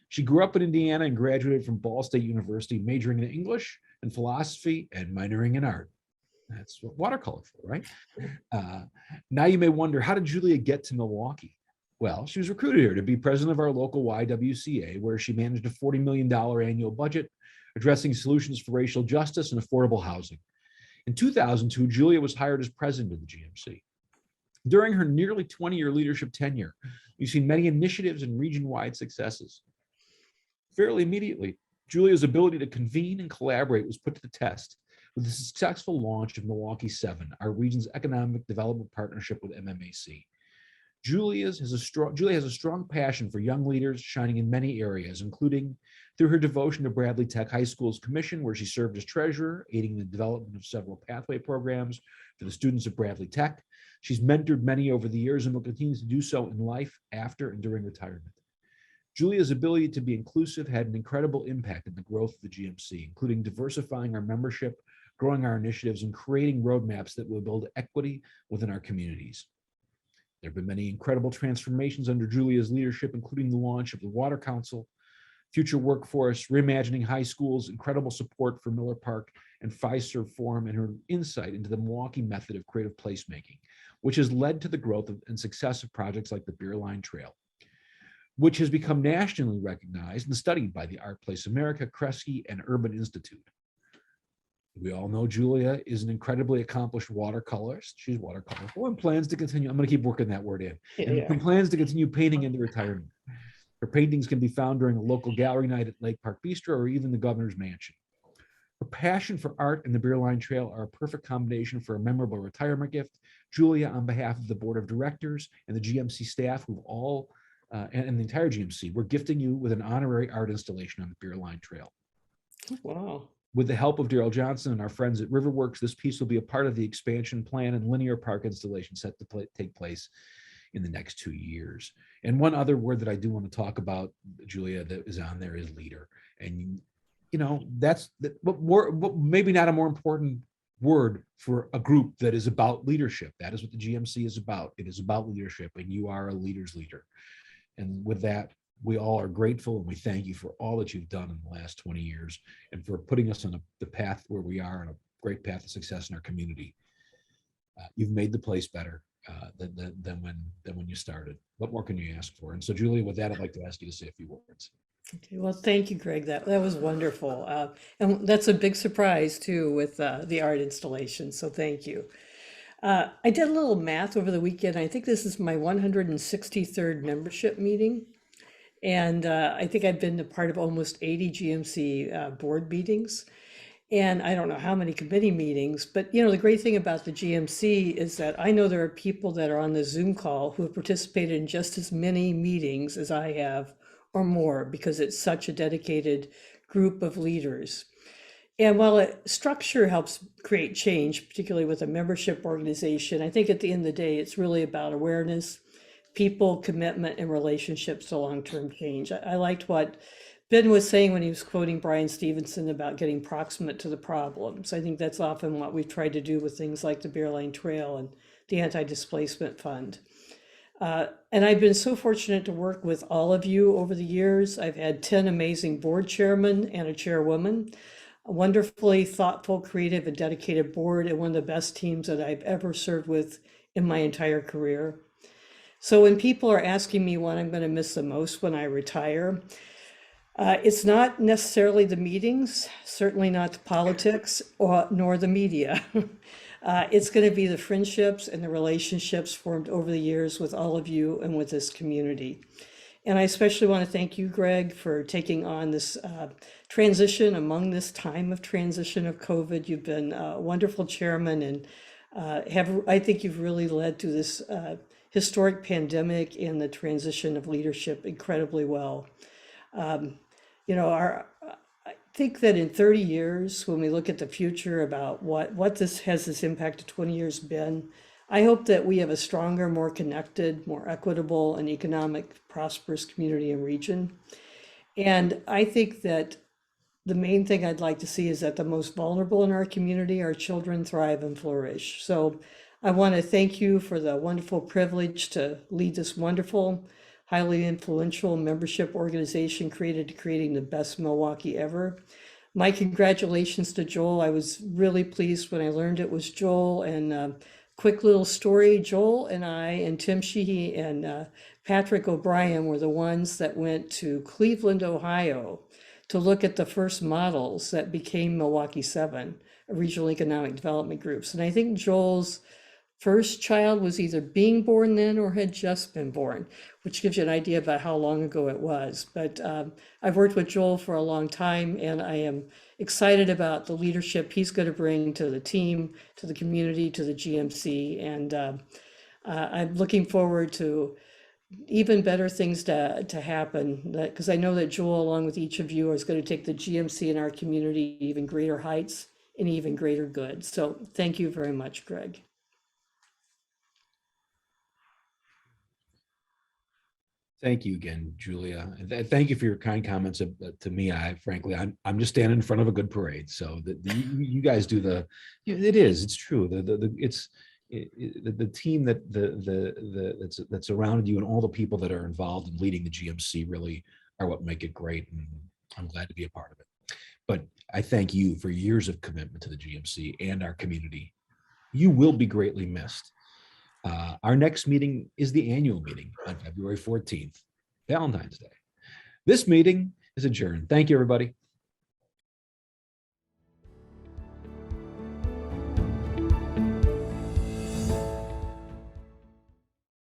She grew up in Indiana and graduated from Ball State University, majoring in English and philosophy and minoring in art. That's watercolorful, right? Now you may wonder, how did Julia get to Milwaukee? Well, she was recruited here to be president of our local YWCA, where she managed a $40 million annual budget, addressing solutions for racial justice and affordable housing. In 2002, Julia was hired as president of the GMC. During her nearly 20-year leadership tenure, we've seen many initiatives and region-wide successes. Fairly immediately, Julia's ability to convene and collaborate was put to the test with the successful launch of Milwaukee 7, our region's economic development partnership with MMAC. Julia has a strong passion for young leaders, shining in many areas, including through her devotion to Bradley Tech High School's commission, where she served as treasurer, aiding the development of several pathway programs for the students of Bradley Tech. She's mentored many over the years and will continue to do so in life after and during retirement. Julia's ability to be inclusive had an incredible impact on the growth of the GMC, including diversifying our membership, growing our initiatives, and creating roadmaps that will build equity within our communities. There have been many incredible transformations under Julia's leadership, including the launch of the Water Council, Future Workforce, Reimagining High Schools, incredible support for Miller Park and Fiserv Forum, and her insight into the Milwaukee method of creative placemaking, which has led to the growth and success of projects like the Beer Line Trail, which has become nationally recognized and studied by the Art Place America, Kresge, and Urban Institute. We all know Julia is an incredibly accomplished watercolorist. She's watercolorful and plans to continue. I'm going to keep working that word in. And plans to continue painting into retirement. Her paintings can be found during a local gallery night at Lake Park Bistro or even the governor's mansion. Her passion for art and the Beer Line Trail are a perfect combination for a memorable retirement gift. Julia, on behalf of the board of directors and the GMC staff, who've all and the entire GMC, we're gifting you with an honorary art installation on the Beer Line Trail. Wow. With the help of Daryl Johnson and our friends at Riverworks, this piece will be a part of the expansion plan and linear park installation set to take place in the next 2 years. And one other word that I do want to talk about, Julia, that is on there is leader. And, that's maybe not a more important word for a group that is about leadership. That is what the GMC is about. It is about leadership, and you are a leader's leader. And with that, we all are grateful, and we thank you for all that you've done in the last 20 years and for putting us on the path where we are, on a great path of success in our community. You've made the place better than when you started. What more can you ask for? And so, Julia, with that, I'd like to ask you to say a few words. Okay, well, thank you, Greg. That was wonderful. And that's a big surprise too with the art installation. So thank you. I did a little math over the weekend. I think this is my 163rd membership meeting. And I think I've been a part of almost 80 GMC board meetings. And I don't know how many committee meetings, but the great thing about the GMC is that I know there are people that are on the Zoom call who have participated in just as many meetings as I have or more, because it's such a dedicated group of leaders. And while structure helps create change, particularly with a membership organization, I think at the end of the day, it's really about awareness, people, commitment, and relationships to long-term change. I liked what Ben was saying when he was quoting Brian Stevenson about getting proximate to the problems. I think that's often what we've tried to do with things like the Bear Lane Trail and the Anti-Displacement Fund. And I've been so fortunate to work with all of you over the years. I've had 10 amazing board chairmen and a chairwoman, a wonderfully thoughtful, creative, and dedicated board, and one of the best teams that I've ever served with in my entire career. So when people are asking me what I'm going to miss the most when I retire, it's not necessarily the meetings, certainly not the politics, nor the media. It's going to be the friendships and the relationships formed over the years with all of you and with this community. And I especially want to thank you, Greg, for taking on this transition among this time of transition of COVID. You've been a wonderful chairman, and I think you've really led through this historic pandemic and the transition of leadership incredibly well. I think that in 30 years, when we look at the future about what this impact of 20 years been, I hope that we have a stronger, more connected, more equitable, and economic, prosperous community and region. And I think that the main thing I'd like to see is that the most vulnerable in our community, our children, thrive and flourish. So I want to thank you for the wonderful privilege to lead this wonderful, highly influential membership organization creating the best Milwaukee ever. My congratulations to Joel. I was really pleased when I learned it was Joel. And quick little story, Joel and I and Tim Sheehy and Patrick O'Brien were the ones that went to Cleveland, Ohio to look at the first models that became Milwaukee 7, regional economic development groups. And I think Joel's first child was either being born then or had just been born, which gives you an idea about how long ago it was. But I've worked with Joel for a long time, and I am excited about the leadership he's going to bring to the team, to the community, to the GMC. And I'm looking forward to even better things to happen, because I know that Joel, along with each of you, is going to take the GMC in our community to even greater heights and even greater good. So thank you very much, Greg. Thank you again, Julia. And thank you for your kind comments to me. Frankly, I'm just standing in front of a good parade. So you guys do it's true. The team that's around you and all the people that are involved in leading the GMC really are what make it great. And I'm glad to be a part of it. But I thank you for years of commitment to the GMC and our community. You will be greatly missed. Our next meeting is the annual meeting on February 14th, Valentine's Day. This meeting is adjourned. Thank you, everybody.